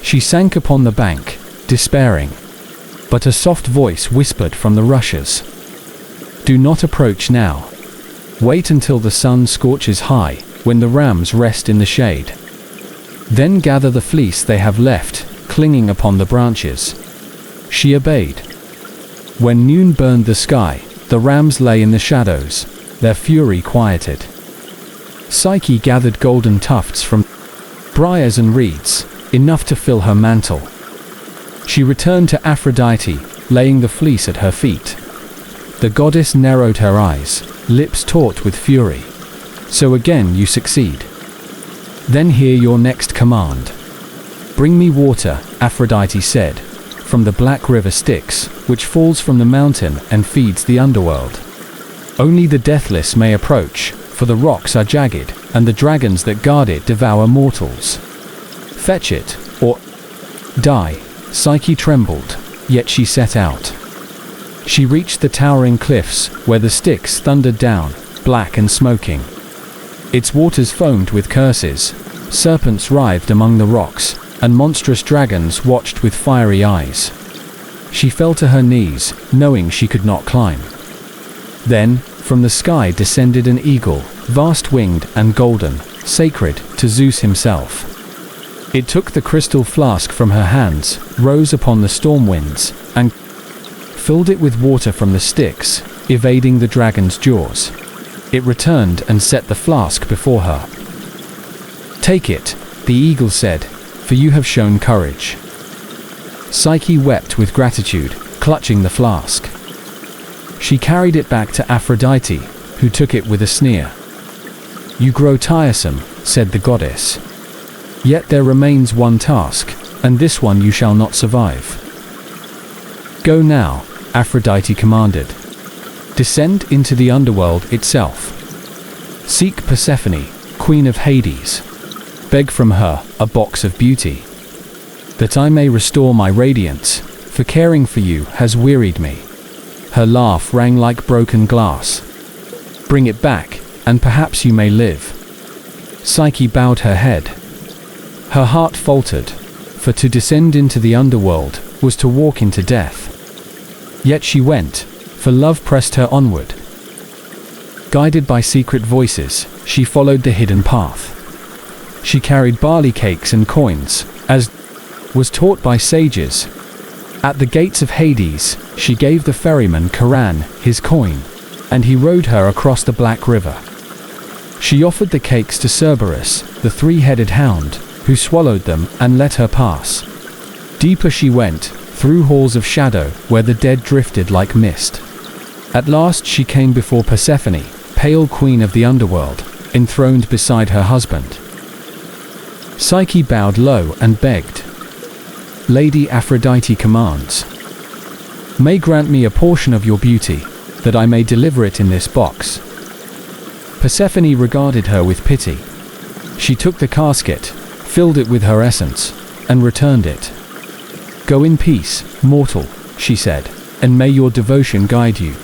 S1: She sank upon the bank, despairing. But a soft voice whispered from the rushes, "Do not approach now. Wait until the sun scorches high, when the rams rest in the shade. Then gather the fleece they have left, clinging upon the branches." She obeyed. When noon burned the sky, the rams lay in the shadows, their fury quieted. Psyche gathered golden tufts from briars and reeds, enough to fill her mantle. She returned to Aphrodite, laying the fleece at her feet. The goddess narrowed her eyes, lips taut with fury. "So again you succeed. Then hear your next command." "Bring me water," Aphrodite said, "from the black river Styx, which falls from the mountain and feeds the underworld. Only the deathless may approach, for the rocks are jagged, and the dragons that guard it devour mortals. Fetch it, or die." Psyche trembled, yet she set out. She reached the towering cliffs, where the Styx thundered down, black and smoking. Its waters foamed with curses, serpents writhed among the rocks, and monstrous dragons watched with fiery eyes. She fell to her knees, knowing she could not climb. Then, from the sky descended an eagle, vast-winged and golden, sacred to Zeus himself. It took the crystal flask from her hands, rose upon the storm winds, and filled it with water from the Styx, evading the dragon's jaws. It returned and set the flask before her. "Take it," the eagle said, "for you have shown courage." Psyche wept with gratitude, clutching the flask. She carried it back to Aphrodite, who took it with a sneer. "You grow tiresome," said the goddess. "Yet there remains one task, and this one you shall not survive." "Go now," Aphrodite commanded. "Descend into the underworld itself. Seek Persephone, queen of Hades. Beg from her a box of beauty, that I may restore my radiance, for caring for you has wearied me." Her laugh rang like broken glass. "Bring it back, and perhaps you may live." Psyche bowed her head. Her heart faltered, for to descend into the underworld was to walk into death. Yet she went, for love pressed her onward. Guided by secret voices, she followed the hidden path. She carried barley cakes and coins, as was taught by sages. At the gates of Hades, she gave the ferryman Charon his coin, and he rowed her across the Black River. She offered the cakes to Cerberus, the three-headed hound, who swallowed them and let her pass. Deeper she went, through halls of shadow, where the dead drifted like mist. At last she came before Persephone, pale queen of the underworld, enthroned beside her husband. Psyche bowed low and begged. "Lady Aphrodite commands, may grant me a portion of your beauty, that I may deliver it in this box." Persephone regarded her with pity. She took the casket, filled it with her essence, and returned it. "Go in peace, mortal," she said, "and may your devotion guide you."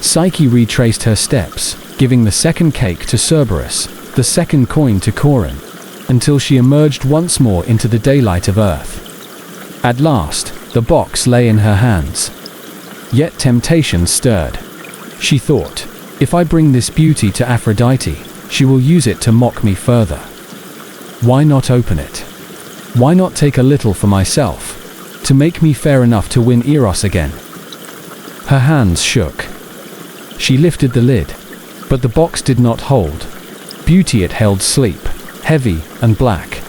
S1: Psyche retraced her steps, giving the second cake to Cerberus, the second coin to Charon, until she emerged once more into the daylight of earth. At last, the box lay in her hands. Yet temptation stirred. She thought, "If I bring this beauty to Aphrodite, she will use it to mock me further. Why not open it? Why not take a little for myself, to make me fair enough to win Eros again?" Her hands shook. She lifted the lid, but the box did not hold. Beauty it held sleep, heavy and black.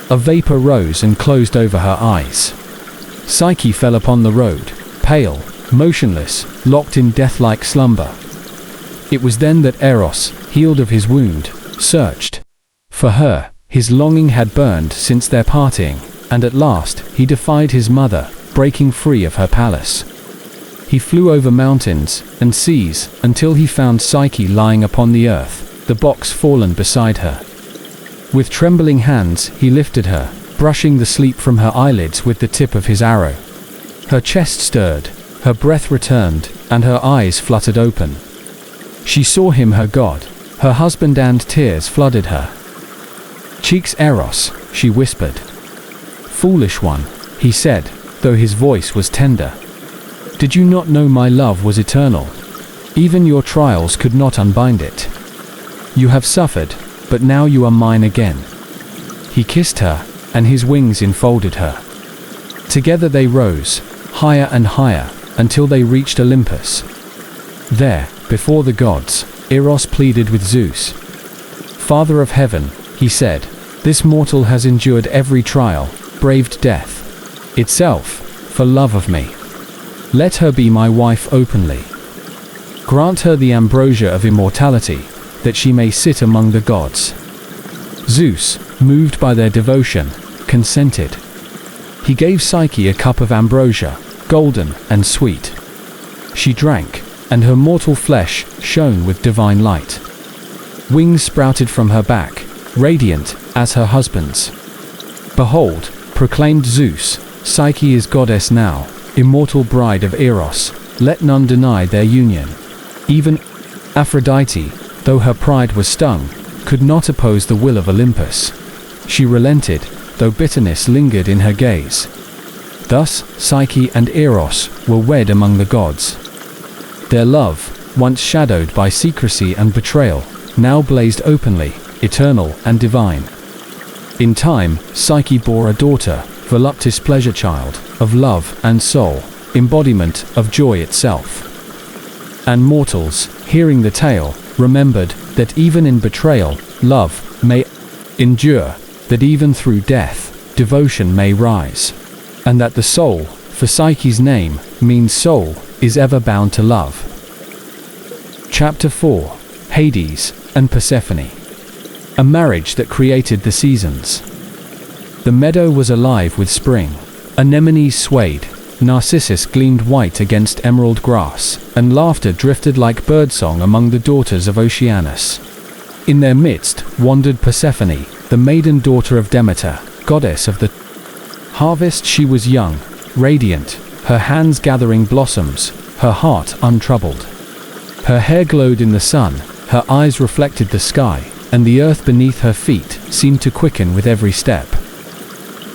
S1: A vapor rose and closed over her eyes. Psyche fell upon the road, pale, motionless, locked in death-like slumber. It was then that Eros, healed of his wound, searched for her. His longing had burned since their parting, and at last he defied his mother, breaking free of her palace. He flew over mountains and seas until he found Psyche lying upon the earth, the box fallen beside her. With trembling hands he lifted her, brushing the sleep from her eyelids with the tip of his arrow. Her chest stirred, her breath returned, and her eyes fluttered open. She saw him, her god, her husband, and tears flooded her cheeks. "Eros," she whispered. "Foolish one," he said, though his voice was tender. "Did you not know my love was eternal? Even your trials could not unbind it. You have suffered, but now you are mine again." He kissed her, and his wings enfolded her. Together they rose, higher and higher, until they reached Olympus. There, before the gods, Eros pleaded with Zeus. "Father of heaven," he said, "this mortal has endured every trial, braved death itself, for love of me. Let her be my wife openly. Grant her the ambrosia of immortality, that she may sit among the gods." Zeus, moved by their devotion, consented. He gave Psyche a cup of ambrosia, golden and sweet. She drank, and her mortal flesh shone with divine light. Wings sprouted from her back, radiant as her husband's. "Behold," proclaimed Zeus, "Psyche is goddess now, immortal bride of Eros, let none deny their union." Even Aphrodite, though her pride was stung, could not oppose the will of Olympus. She relented, though bitterness lingered in her gaze. Thus, Psyche and Eros were wed among the gods. Their love, once shadowed by secrecy and betrayal, now blazed openly, eternal and divine. In time, Psyche bore a daughter, voluptuous pleasure child, of love and soul, embodiment of joy itself. And mortals, hearing the tale, remembered that even in betrayal, love may endure, that even through death, devotion may rise, and that the soul, for Psyche's name means soul, is ever bound to love. Chapter 4. Hades and Persephone. A marriage that created the seasons. The meadow was alive with spring. Anemones swayed, narcissus gleamed white against emerald grass, and laughter drifted like birdsong among the daughters of Oceanus. In their midst wandered Persephone, the maiden daughter of Demeter, goddess of the harvest. She was young, radiant, her hands gathering blossoms, her heart untroubled. Her hair glowed in the sun, her eyes reflected the sky, and the earth beneath her feet seemed to quicken with every step.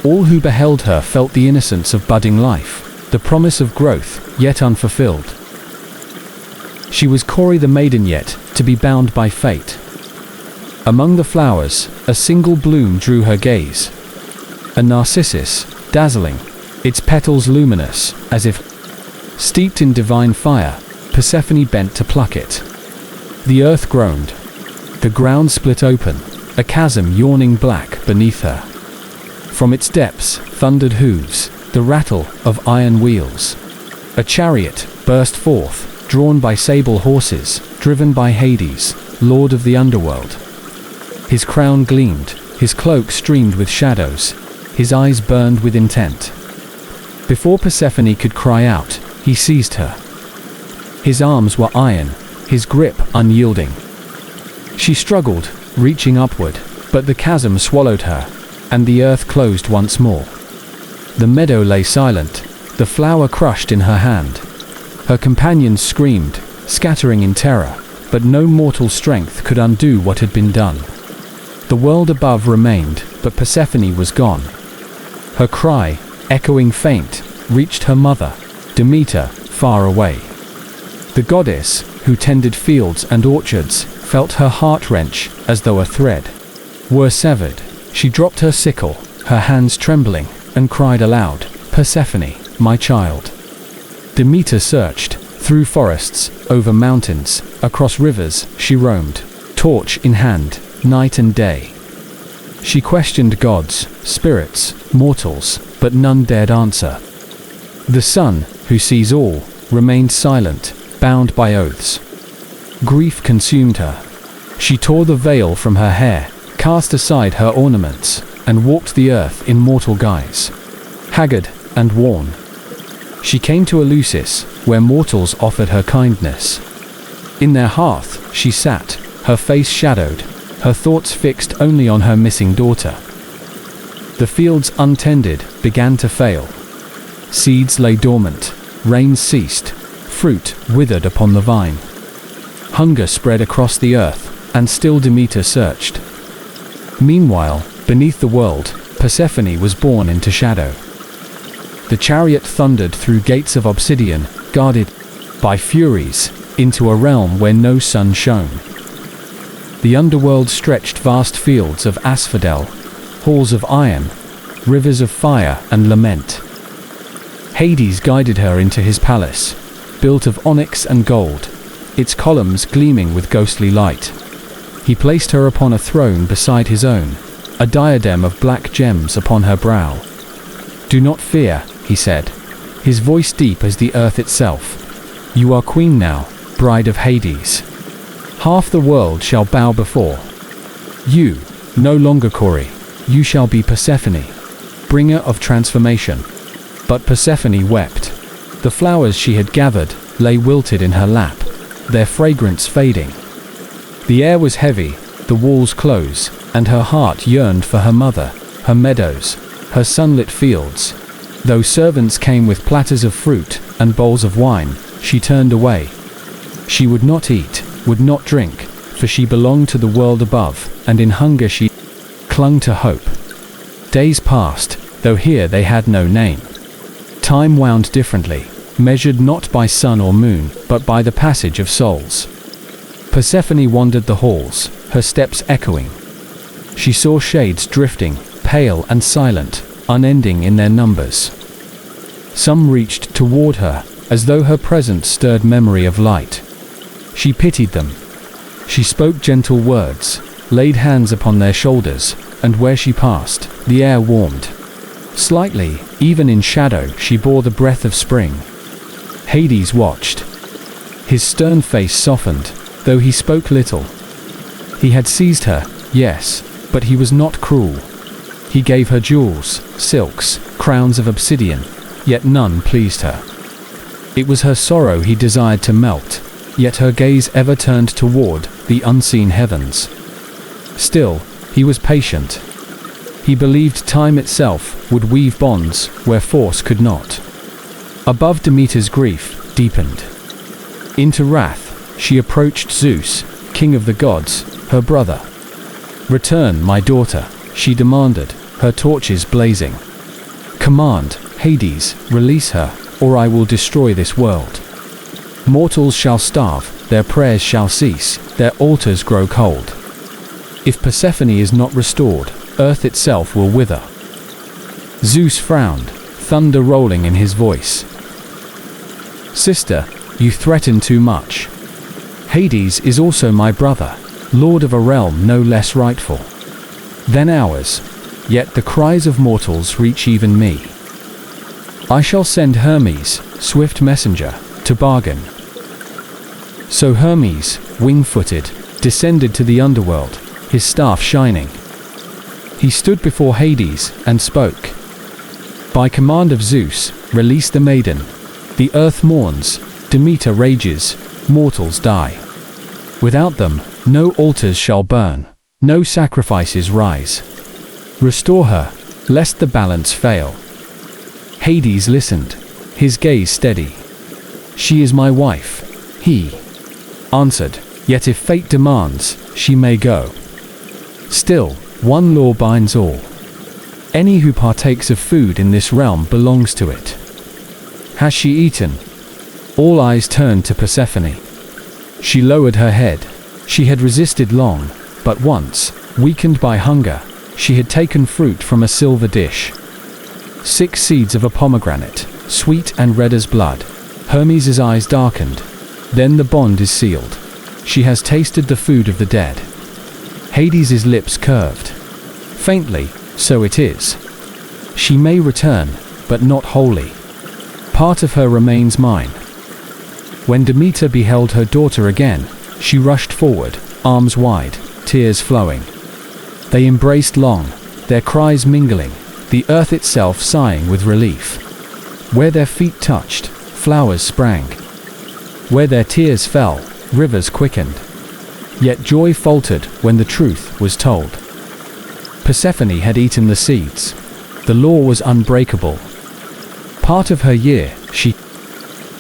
S1: All who beheld her felt the innocence of budding life, the promise of growth, yet unfulfilled. She was Kori the maiden yet, to be bound by fate. Among the flowers, a single bloom drew her gaze. A narcissus, dazzling, its petals luminous, as if steeped in divine fire. Persephone bent to pluck it. The earth groaned. The ground split open, a chasm yawning black beneath her. From its depths thundered hooves, the rattle of iron wheels. A chariot burst forth, drawn by sable horses, driven by Hades, lord of the underworld. His crown gleamed, his cloak streamed with shadows, his eyes burned with intent. Before Persephone could cry out, he seized her. His arms were iron, his grip unyielding. She struggled, reaching upward, but the chasm swallowed her, and the earth closed once more. The meadow lay silent, the flower crushed in her hand. Her companions screamed, scattering in terror, but no mortal strength could undo what had been done. The world above remained, but Persephone was gone. Her cry, echoing faint, reached her mother, Demeter, far away. The goddess, who tended fields and orchards, felt her heart wrench as though a thread were severed. She dropped her sickle, her hands trembling, and cried aloud, "Persephone, my child." Demeter searched, through forests, over mountains, across rivers, she roamed, torch in hand, night and day. She questioned gods, spirits, mortals, but none dared answer. The sun, who sees all, remained silent, bound by oaths. Grief consumed her. She tore the veil from her hair, cast aside her ornaments, and walked the earth in mortal guise. Haggard and worn, she came to Eleusis, where mortals offered her kindness. In their hearth she sat, her face shadowed, her thoughts fixed only on her missing daughter. The fields untended began to fail. Seeds lay dormant, rains ceased, fruit withered upon the vine. Hunger spread across the earth, and still Demeter searched. Meanwhile, beneath the world, Persephone was born into shadow. The chariot thundered through gates of obsidian, guarded by furies, into a realm where no sun shone. The underworld stretched vast fields of asphodel, halls of iron, rivers of fire and lament. Hades guided her into his palace, built of onyx and gold, its columns gleaming with ghostly light. He placed her upon a throne beside his own, a diadem of black gems upon her brow. "Do not fear," he said, his voice deep as the earth itself. "You are queen now, bride of Hades. Half the world shall bow before you, no longer Kori, you shall be Persephone, bringer of transformation." But Persephone wept. The flowers she had gathered lay wilted in her lap, their fragrance fading. The air was heavy, the walls close, and her heart yearned for her mother, her meadows, her sunlit fields. Though servants came with platters of fruit and bowls of wine, she turned away. She would not eat, would not drink, for she belonged to the world above, and in hunger she clung to hope. Days passed, though here they had no name. Time wound differently, measured not by sun or moon, but by the passage of souls. Persephone wandered the halls, her steps echoing. She saw shades drifting, pale and silent, unending in their numbers. Some reached toward her, as though her presence stirred memory of light. She pitied them. She spoke gentle words, laid hands upon their shoulders, and where she passed, the air warmed. Slightly, even in shadow, she bore the breath of spring. Hades watched. His stern face softened, though he spoke little. He had seized her, yes, but he was not cruel. He gave her jewels, silks, crowns of obsidian, yet none pleased her. It was her sorrow he desired to melt, yet her gaze ever turned toward the unseen heavens. Still, he was patient. He believed time itself would weave bonds where force could not. Above, Demeter's grief deepened into wrath. She approached Zeus, king of the gods, her brother. "Return, my daughter," she demanded, her torches blazing. "Command, Hades, release her, or I will destroy this world. Mortals shall starve, their prayers shall cease, their altars grow cold. If Persephone is not restored, earth itself will wither." Zeus frowned, thunder rolling in his voice. "Sister, you threaten too much. Hades is also my brother, lord of a realm no less rightful than ours, yet the cries of mortals reach even me. I shall send Hermes, swift messenger, to bargain." So Hermes, wing-footed, descended to the underworld, his staff shining. He stood before Hades and spoke. "By command of Zeus, release the maiden. The earth mourns, Demeter rages, mortals die. Without them, no altars shall burn, no sacrifices rise. Restore her, lest the balance fail." Hades listened, his gaze steady. "She is my wife," he answered, "yet if fate demands, she may go. Still, one law binds all. Any who partakes of food in this realm belongs to it." "Has she eaten?" All eyes turned to Persephone. She lowered her head. She had resisted long, but once, weakened by hunger, she had taken fruit from a silver dish. 6 seeds of a pomegranate, sweet and red as blood. Hermes' eyes darkened. Then the bond is sealed. She has tasted the food of the dead. Hades' lips curved. Faintly, so it is. She may return, but not wholly. Part of her remains mine. When Demeter beheld her daughter again, she rushed forward, arms wide, tears flowing. They embraced long, their cries mingling, the earth itself sighing with relief. Where their feet touched, flowers sprang. Where their tears fell, rivers quickened. Yet joy faltered when the truth was told. Persephone had eaten the seeds. The law was unbreakable. Part of her year, she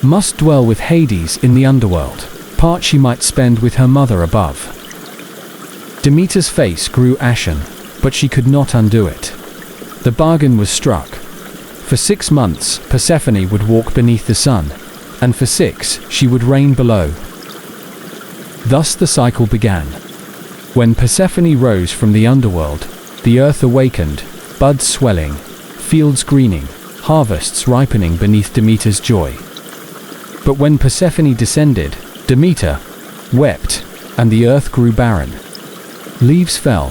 S1: must dwell with Hades in the underworld, part she might spend with her mother above. Demeter's face grew ashen, but she could not undo it. The bargain was struck. For 6 months, Persephone would walk beneath the sun, and for 6, she would reign below. Thus the cycle began. When Persephone rose from the underworld, the earth awakened, buds swelling, fields greening, harvests ripening beneath Demeter's joy. But when Persephone descended, Demeter wept, and the earth grew barren. Leaves fell,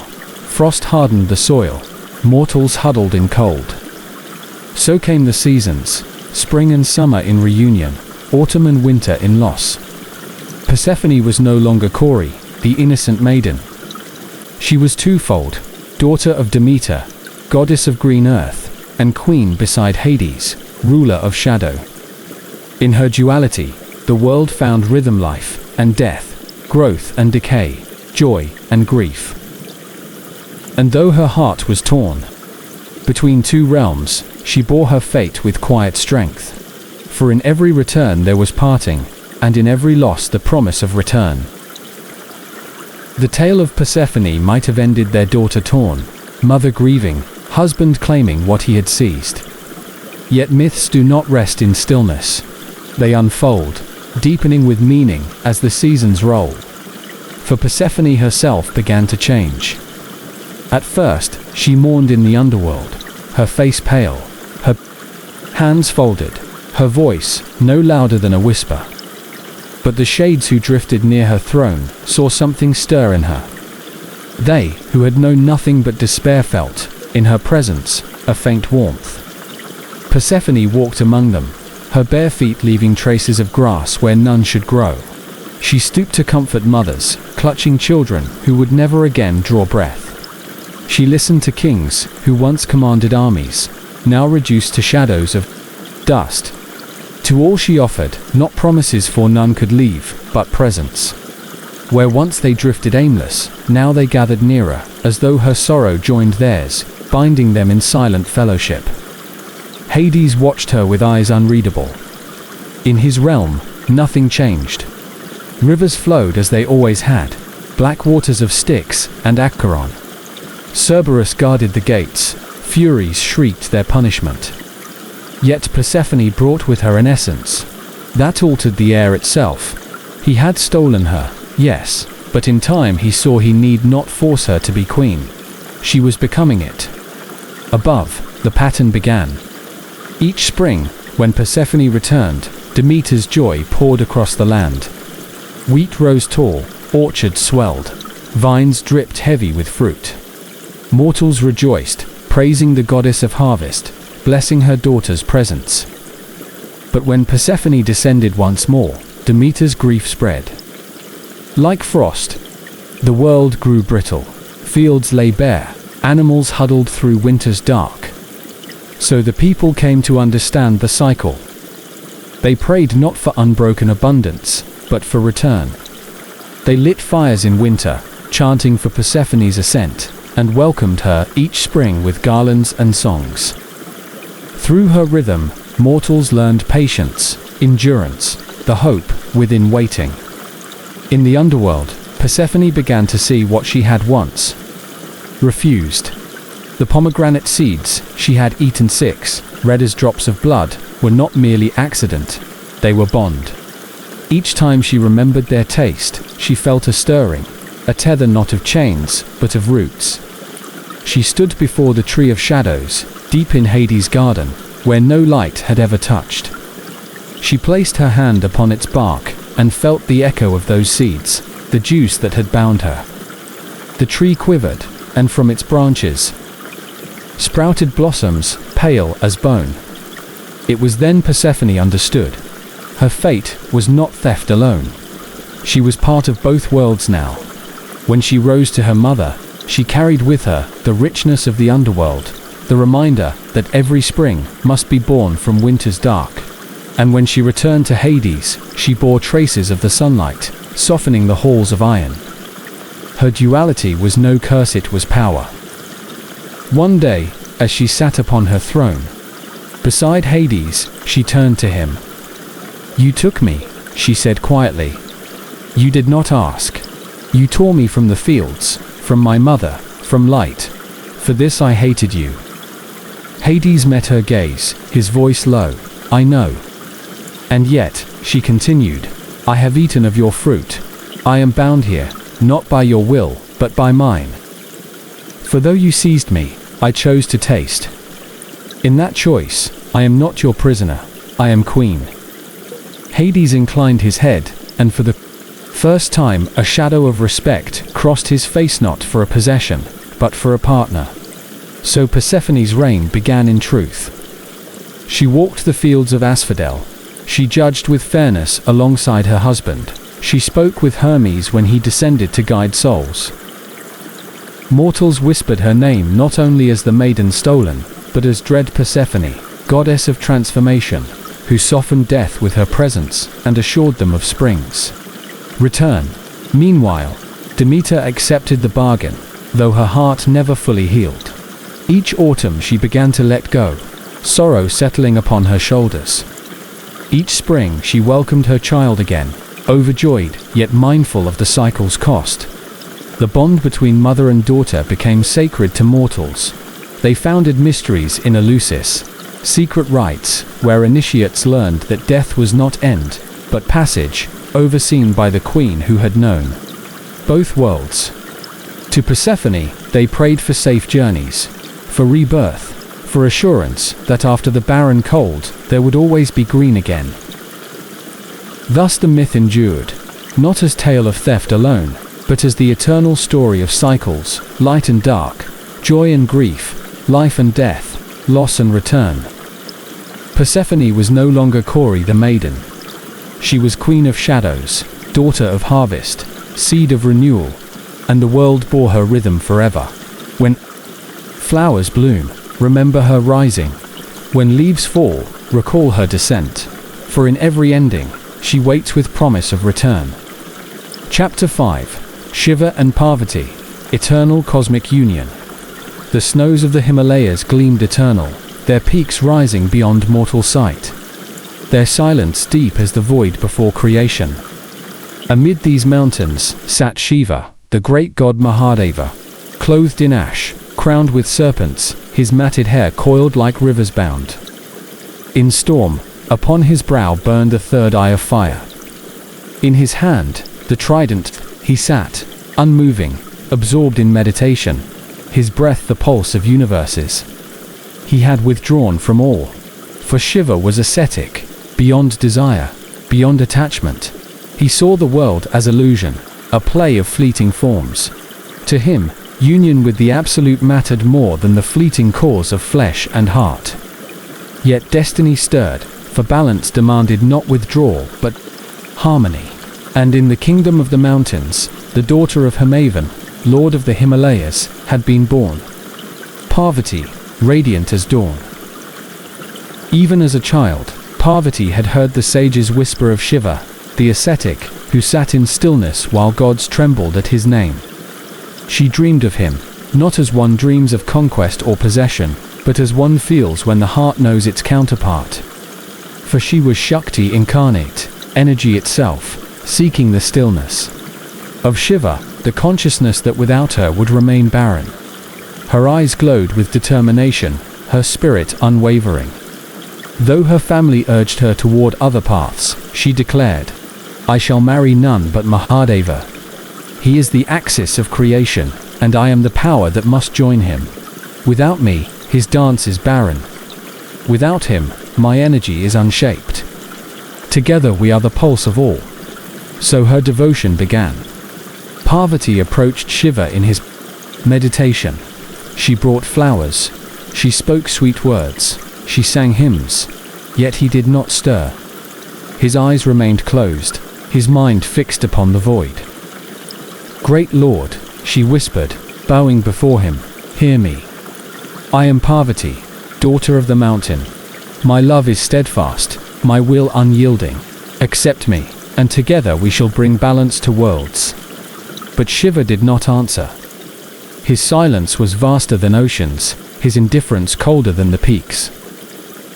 S1: frost hardened the soil, mortals huddled in cold. So came the seasons, spring and summer in reunion, autumn and winter in loss. Persephone was no longer Kore, the innocent maiden. She was twofold, daughter of Demeter, goddess of green earth, and queen beside Hades, ruler of shadow. In her duality, the world found rhythm, life and death, growth and decay, joy and grief. And though her heart was torn between 2 realms, she bore her fate with quiet strength. For in every return there was parting, and in every loss the promise of return. The tale of Persephone might have ended their daughter torn, mother grieving, husband claiming what he had seized. Yet myths do not rest in stillness. They unfold, deepening with meaning as the seasons roll. For Persephone herself began to change. At first, she mourned in the underworld, her face pale, her hands folded, her voice no louder than a whisper. But the shades who drifted near her throne saw something stir in her. They, who had known nothing but despair, felt, in her presence, a faint warmth. Persephone walked among them, her bare feet leaving traces of grass where none should grow. She stooped to comfort mothers, clutching children who would never again draw breath. She listened to kings who once commanded armies, now reduced to shadows of dust. To all she offered, not promises, for none could leave, but presence. Where once they drifted aimless, now they gathered nearer, as though her sorrow joined theirs, binding them in silent fellowship. Hades watched her with eyes unreadable, In his realm, nothing changed. Rivers flowed as they always had, black waters of Styx and Acheron. Cerberus guarded the gates, Furies shrieked their punishment. Yet Persephone brought with her an essence that altered the air itself. He had stolen her, yes, but in time he saw he need not force her to be queen. She was becoming it. Above, the pattern began. Each spring, when Persephone returned, Demeter's joy poured across the land. Wheat rose tall, orchards swelled, vines dripped heavy with fruit. Mortals rejoiced, praising the goddess of harvest, blessing her daughter's presence. But when Persephone descended once more, Demeter's grief spread. Like frost, the world grew brittle, fields lay bare, animals huddled through winter's dark. So the people came to understand the cycle. They prayed not for unbroken abundance, but for return. They lit fires in winter, chanting for Persephone's ascent, and welcomed her each spring with garlands and songs. Through her rhythm, mortals learned patience, endurance, the hope within waiting. In the underworld, Persephone began to see what she had once refused. The pomegranate seeds she had eaten, 6, red as drops of blood, were not merely accident, they were bond. Each time she remembered their taste, she felt a stirring, a tether not of chains, but of roots. She stood before the tree of shadows, deep in Hades' garden, where no light had ever touched. She placed her hand upon its bark, and felt the echo of those seeds, the juice that had bound her. The tree quivered, and from its branches sprouted blossoms, pale as bone. It was then Persephone understood. Her fate was not theft alone. She was part of both worlds now. When she rose to her mother, she carried with her the richness of the underworld, the reminder that every spring must be born from winter's dark. And when she returned to Hades, she bore traces of the sunlight, softening the halls of iron. Her duality was no curse, it was power. One day, as she sat upon her throne, beside Hades, she turned to him. "You took me," she said quietly. "You did not ask. You tore me from the fields, from my mother, from light. For this I hated you." Hades met her gaze, his voice low. "I know. And yet," she continued, "I have eaten of your fruit. I am bound here, not by your will, but by mine. For though you seized me, I chose to taste. In that choice, I am not your prisoner, I am queen." Hades inclined his head, and for the first time a shadow of respect crossed his face, not for a possession, but for a partner. So Persephone's reign began in truth. She walked the fields of Asphodel. She judged with fairness alongside her husband. She spoke with Hermes when he descended to guide souls. Mortals whispered her name not only as the maiden stolen, but as dread Persephone, goddess of transformation, who softened death with her presence and assured them of spring's return. Meanwhile, Demeter accepted the bargain, though her heart never fully healed. Each autumn she began to let go, sorrow settling upon her shoulders. Each spring she welcomed her child again, overjoyed yet mindful of the cycle's cost. The bond between mother and daughter became sacred to mortals. They founded mysteries in Eleusis, secret rites where initiates learned that death was not end, but passage, overseen by the queen who had known both worlds. To Persephone, they prayed for safe journeys, for rebirth, for assurance that after the barren cold, there would always be green again. Thus the myth endured, not as tale of theft alone, but as the eternal story of cycles, light and dark, joy and grief, life and death, loss and return. Persephone was no longer Kore the maiden. She was queen of shadows, daughter of harvest, seed of renewal, and the world bore her rhythm forever. When flowers bloom, remember her rising. When leaves fall, recall her descent. For in every ending, she waits with promise of return. Chapter 5. Shiva and Parvati, Eternal Cosmic Union. The snows of the Himalayas gleamed eternal, their peaks rising beyond mortal sight. their silence deep as the void before creation. Amid these mountains sat Shiva, the great god Mahadeva, clothed in ash, crowned with serpents, his matted hair coiled like rivers bound. In storm, upon his brow burned the third eye of fire. In his hand, the trident, he sat, unmoving, absorbed in meditation, his breath the pulse of universes. He had withdrawn from all, for Shiva was ascetic, beyond desire, beyond attachment. He saw the world as illusion, a play of fleeting forms. To him, union with the Absolute mattered more than the fleeting cause of flesh and heart. Yet destiny stirred, for balance demanded not withdrawal but harmony. And in the kingdom of the mountains, the daughter of Himavan, lord of the Himalayas, had been born. Parvati, radiant as dawn. Even as a child, Parvati had heard the sages whisper of Shiva, the ascetic, who sat in stillness while gods trembled at his name. She dreamed of him, not as one dreams of conquest or possession, but as one feels when the heart knows its counterpart. For she was Shakti incarnate, energy itself, seeking the stillness of Shiva, the consciousness that without her would remain barren. Her eyes glowed with determination, her spirit unwavering. Though her family urged her toward other paths, she declared, "I shall marry none but Mahadeva. He is the axis of creation, and I am the power that must join him. Without me, his dance is barren. Without him, my energy is unshaped. Together we are the pulse of all." So her devotion began. Parvati approached Shiva in his meditation. She brought flowers. She spoke sweet words. She sang hymns. Yet he did not stir. His eyes remained closed, his mind fixed upon the void. "Great Lord," she whispered, bowing before him, "hear me. I am Parvati, daughter of the mountain. My love is steadfast, my will unyielding. Accept me, and together we shall bring balance to worlds." But Shiva did not answer. His silence was vaster than oceans, his indifference colder than the peaks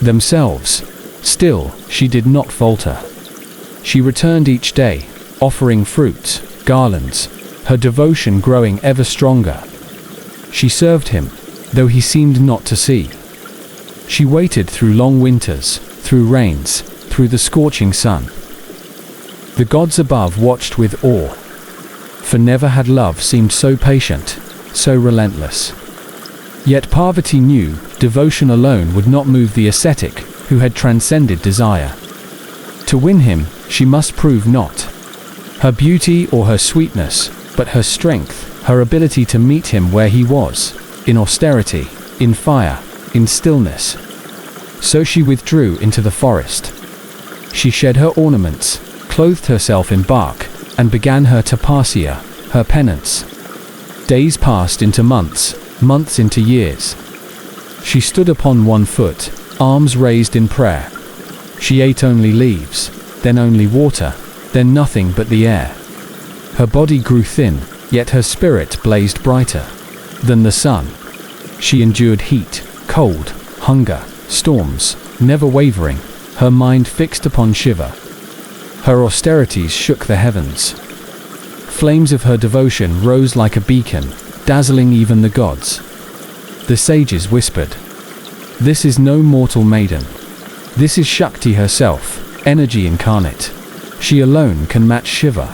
S1: themselves. Still, she did not falter. She returned each day, offering fruits, garlands, her devotion growing ever stronger. She served him, though he seemed not to see. She waited through long winters, through rains, through the scorching sun. The gods above watched with awe, for never had love seemed so patient, so relentless. Yet Parvati knew devotion alone would not move the ascetic who had transcended desire. To win him, she must prove not her beauty or her sweetness, but her strength, her ability to meet him where he was, in austerity, in fire, in stillness. So she withdrew into the forest. She shed her ornaments, clothed herself in bark, and began her tapasya, her penance. Days passed into months, months into years. She stood upon one foot, arms raised in prayer. She ate only leaves, then only water, then nothing but the air. Her body grew thin, yet her spirit blazed brighter than the sun. She endured heat, cold, hunger, storms, never wavering, her mind fixed upon Shiva. Her austerities shook the heavens. Flames of her devotion rose like a beacon, dazzling even the gods. The sages whispered, "This is no mortal maiden. This is Shakti herself, energy incarnate. She alone can match Shiva."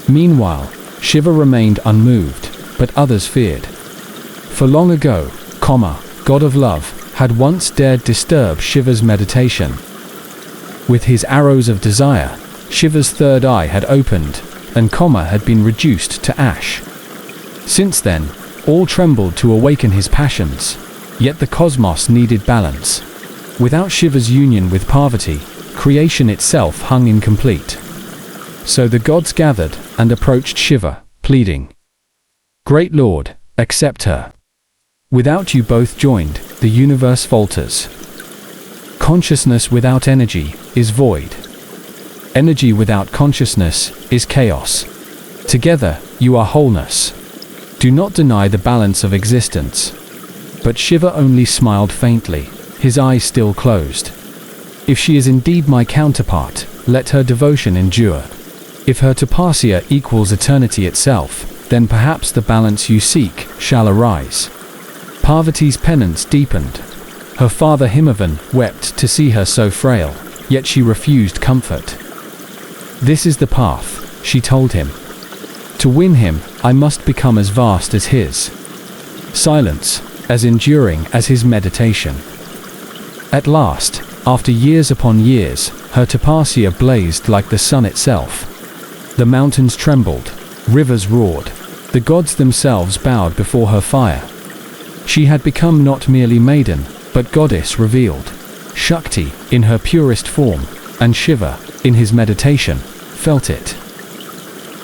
S1: Meanwhile, Shiva remained unmoved, but others feared. For long ago, God of love, had once dared disturb Shiva's meditation. With his arrows of desire, Shiva's third eye had opened, and had been reduced to ash. Since then, all trembled to awaken his passions, yet the cosmos needed balance. Without Shiva's union with Parvati, creation itself hung incomplete. So the gods gathered and approached Shiva, pleading, "Great Lord, accept her. Without you both joined, the universe falters. Consciousness without energy is void. Energy without consciousness is chaos. Together, you are wholeness. Do not deny the balance of existence." But Shiva only smiled faintly, his eyes still closed. If she is indeed my counterpart, let her devotion endure. If her tapasya equals eternity itself, then perhaps the balance you seek shall arise. Parvati's penance deepened. Her father Himavan wept to see her so frail, yet she refused comfort. This is the path, she told him. To win him, I must become as vast as his silence, as enduring as his meditation. At last, after years upon years, her tapasya blazed like the sun itself. The mountains trembled, rivers roared, the gods themselves bowed before her fire. She had become not merely maiden, but goddess revealed. Shakti, in her purest form, and Shiva, in his meditation, felt it.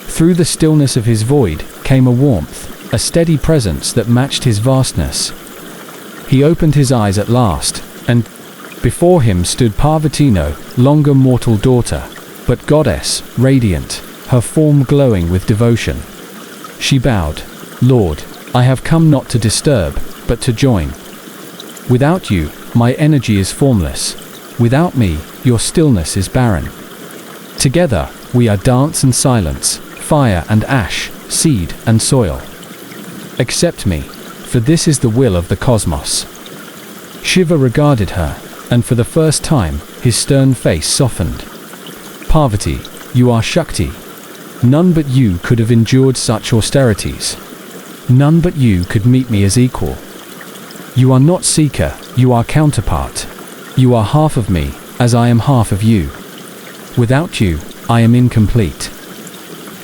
S1: Through the stillness of his void came a warmth, a steady presence that matched his vastness. He opened his eyes at last, and before him stood Parvati, no longer mortal daughter, but goddess, radiant, her form glowing with devotion. She bowed, Lord, I have come not to disturb, but to join. Without you, my energy is formless. Without me, your stillness is barren. Together, we are dance and silence, fire and ash, seed and soil. Accept me, for this is the will of the cosmos. Shiva regarded her, and for the first time, his stern face softened. Parvati, you are Shakti. None but you could have endured such austerities. None but you could meet me as equal. You are not seeker, you are counterpart. You are half of me, as I am half of you. Without you, I am incomplete.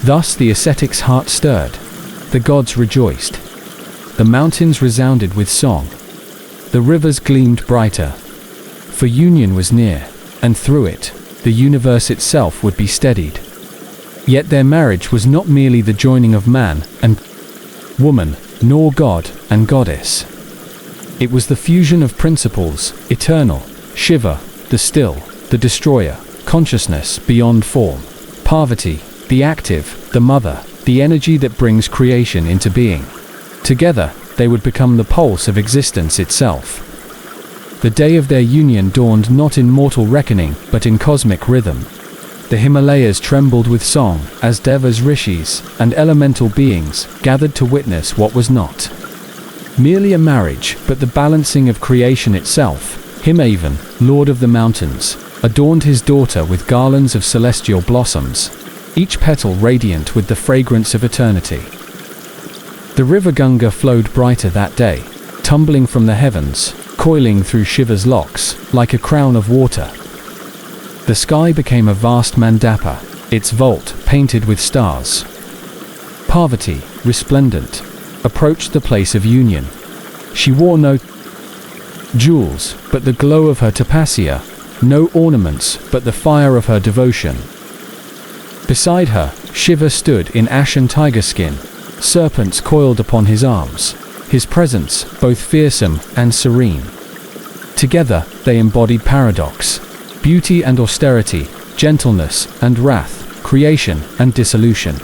S1: Thus the ascetic's heart stirred. The gods rejoiced. The mountains resounded with song. The rivers gleamed brighter. For union was near, and through it, the universe itself would be steadied. Yet their marriage was not merely the joining of man and woman, nor God and goddess. It was the fusion of principles, eternal, Shiva, the still, the destroyer, consciousness beyond form, Parvati, the active, the mother, the energy that brings creation into being. Together, they would become the pulse of existence itself. The day of their union dawned not in mortal reckoning, but in cosmic rhythm. The Himalayas trembled with song, as devas, rishis, and elemental beings gathered to witness what was not merely a marriage, but the balancing of creation itself. Himavan, lord of the mountains, adorned his daughter with garlands of celestial blossoms, each petal radiant with the fragrance of eternity. The river Ganga flowed brighter that day, tumbling from the heavens, coiling through Shiva's locks, like a crown of water. The sky became a vast mandapa, its vault painted with stars. Parvati, resplendent, approached the place of union. She wore no jewels, but the glow of her tapasya, no ornaments, but the fire of her devotion. Beside her, Shiva stood in ashen tiger skin, serpents coiled upon his arms, his presence both fearsome and serene. Together, they embodied paradox, beauty and austerity, gentleness and wrath, creation and dissolution.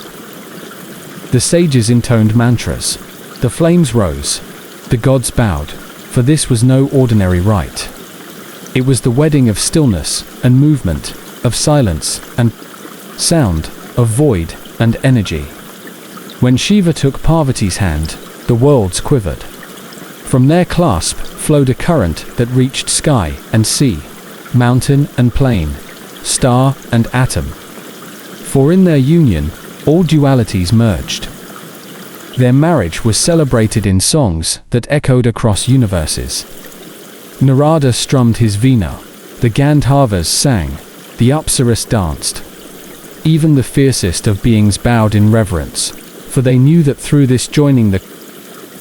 S1: The sages intoned mantras. The flames rose. The gods bowed, for this was no ordinary rite. It was the wedding of stillness and movement, of silence and sound, of void and energy. When Shiva took Parvati's hand, the worlds quivered. From their clasp flowed a current that reached sky and sea, mountain and plain, star and atom. For in their union, all dualities merged. Their marriage was celebrated in songs that echoed across universes. Narada strummed his veena, the Gandharvas sang, the Apsaras danced. Even the fiercest of beings bowed in reverence, for they knew that through this joining the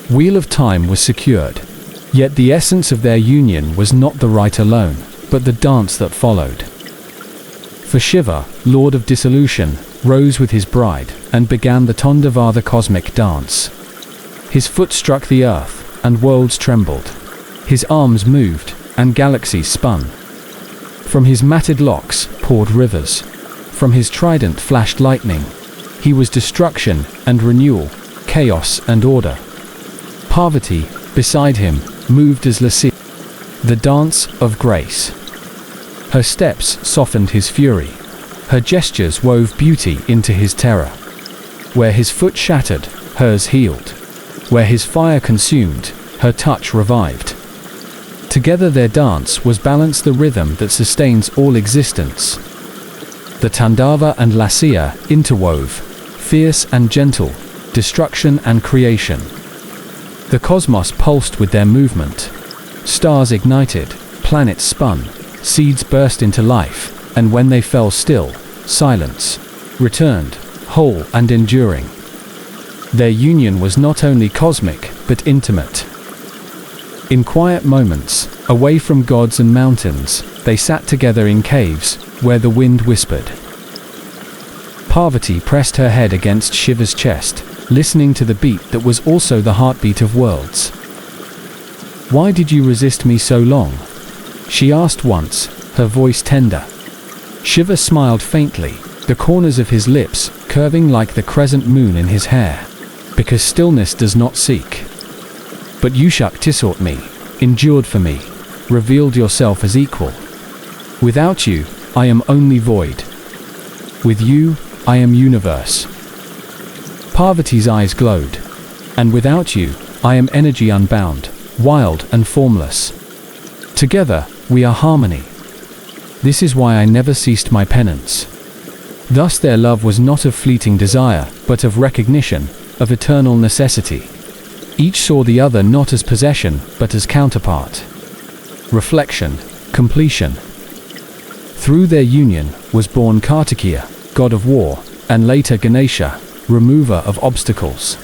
S1: wheel of time was secured. Yet the essence of their union was not the rite alone, but the dance that followed. For Shiva, lord of dissolution, rose with his bride, and began the Tondavada cosmic dance. His foot struck the earth, and worlds trembled. His arms moved, and galaxies spun. From his matted locks poured rivers. From his trident flashed lightning. He was destruction and renewal, chaos and order. Parvati, beside him, moved as Lassi, the dance of grace. Her steps softened his fury. Her gestures wove beauty into his terror. Where his foot shattered, hers healed. Where his fire consumed, her touch revived. Together their dance was balanced, the rhythm that sustains all existence. The Tandava and Lasya interwove, fierce and gentle, destruction and creation. The cosmos pulsed with their movement. Stars ignited, planets spun, seeds burst into life, and when they fell still, silence returned, whole and enduring. Their union was not only cosmic, but intimate. In quiet moments, away from gods and mountains, they sat together in caves, where the wind whispered. Parvati pressed her head against Shiva's chest, listening to the beat that was also the heartbeat of worlds. "Why did you resist me so long?" she asked once, her voice tender. Shiva smiled faintly, the corners of his lips curving like the crescent moon in his hair. "Because stillness does not seek. But you Shakti sought me, endured for me, revealed yourself as equal. Without you, I am only void. With you, I am universe." Parvati's eyes glowed. "And without you, I am energy unbound, wild and formless. Together, we are harmony. This is why I never ceased my penance." Thus their love was not of fleeting desire, but of recognition, of eternal necessity. Each saw the other not as possession, but as counterpart. Reflection, completion. Through their union was born Kartikeya, god of war, and later Ganesha, remover of obstacles.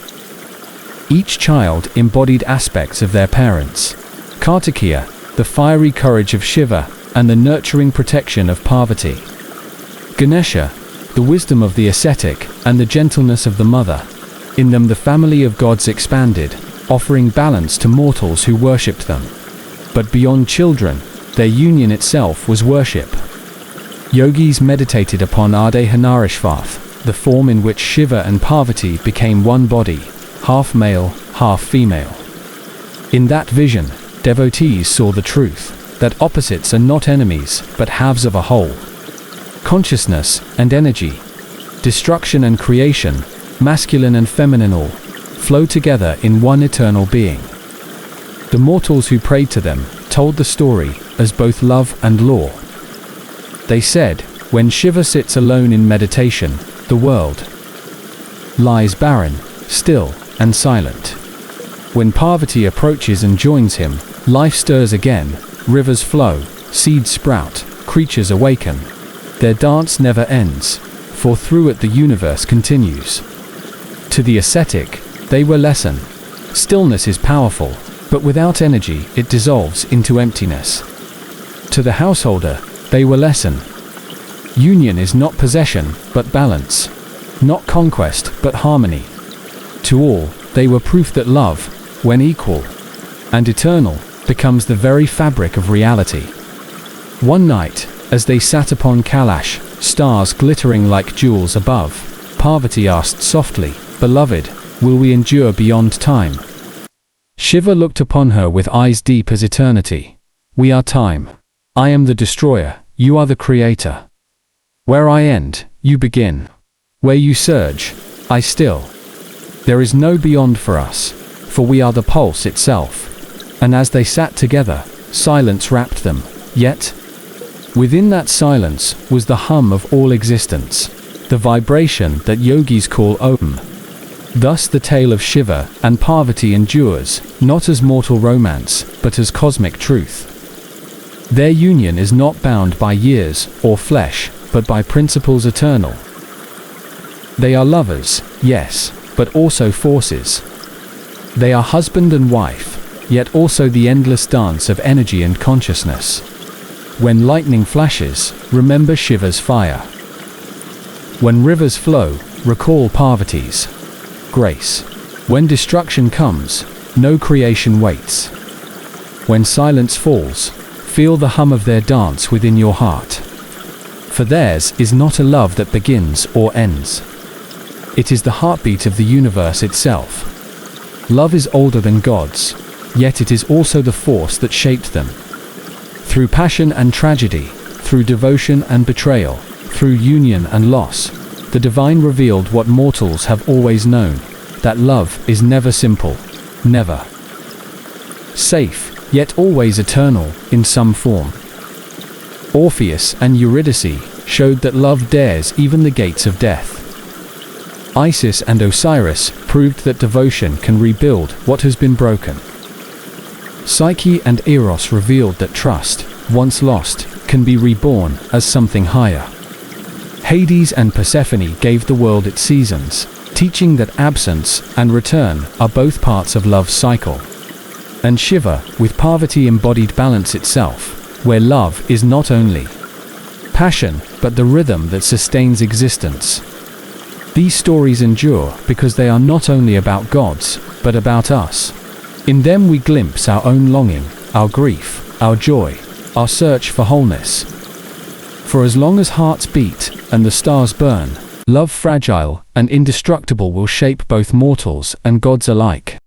S1: Each child embodied aspects of their parents. Kartikeya, the fiery courage of Shiva, and the nurturing protection of Parvati. Ganesha, the wisdom of the ascetic, and the gentleness of the mother. In them the family of gods expanded, offering balance to mortals who worshipped them. But beyond children, their union itself was worship. Yogis meditated upon Ardhanarishvath, the form in which Shiva and Parvati became one body, half male, half female. In that vision, devotees saw the truth, that opposites are not enemies, but halves of a whole. Consciousness and energy, destruction and creation, masculine and feminine all, flow together in one eternal being. The mortals who prayed to them told the story as both love and law. They said, when Shiva sits alone in meditation, the world lies barren, still, and silent. When Parvati approaches and joins him, life stirs again, rivers flow, seeds sprout, creatures awaken. Their dance never ends, for through it the universe continues. To the ascetic, they were lesson. Stillness is powerful, but without energy it dissolves into emptiness. To the householder, they were lesson. Union is not possession, but balance. Not conquest, but harmony. To all, they were proof that love, when equal and eternal, becomes the very fabric of reality. One night, as they sat upon Kailash, stars glittering like jewels above, Parvati asked softly, "Beloved, will we endure beyond time?" Shiva looked upon her with eyes deep as eternity. "We are time. I am the destroyer, you are the creator. Where I end, you begin. Where you surge, I still. There is no beyond for us, for we are the pulse itself." And as they sat together, silence wrapped them, yet within that silence was the hum of all existence, the vibration that yogis call Om. Thus the tale of Shiva and Parvati endures, not as mortal romance, but as cosmic truth. Their union is not bound by years or flesh, but by principles eternal. They are lovers, yes, but also forces. They are husband and wife, yet also the endless dance of energy and consciousness. When lightning flashes, remember Shiva's fire. When rivers flow, recall Parvati's grace. When destruction comes, no creation waits. When silence falls, feel the hum of their dance within your heart. For theirs is not a love that begins or ends. It is the heartbeat of the universe itself. Love is older than gods, yet it is also the force that shaped them. Through passion and tragedy, through devotion and betrayal, through union and loss, the divine revealed what mortals have always known, that love is never simple, never safe, yet always eternal, in some form. Orpheus and Eurydice showed that love dares even the gates of death. Isis and Osiris proved that devotion can rebuild what has been broken. Psyche and Eros revealed that trust, once lost, can be reborn as something higher. Hades and Persephone gave the world its seasons, teaching that absence and return are both parts of love's cycle. And Shiva, with Parvati, embodied balance itself, where love is not only passion, but the rhythm that sustains existence. These stories endure because they are not only about gods, but about us. In them we glimpse our own longing, our grief, our joy, our search for wholeness. For as long as hearts beat and the stars burn, love fragile and indestructible will shape both mortals and gods alike.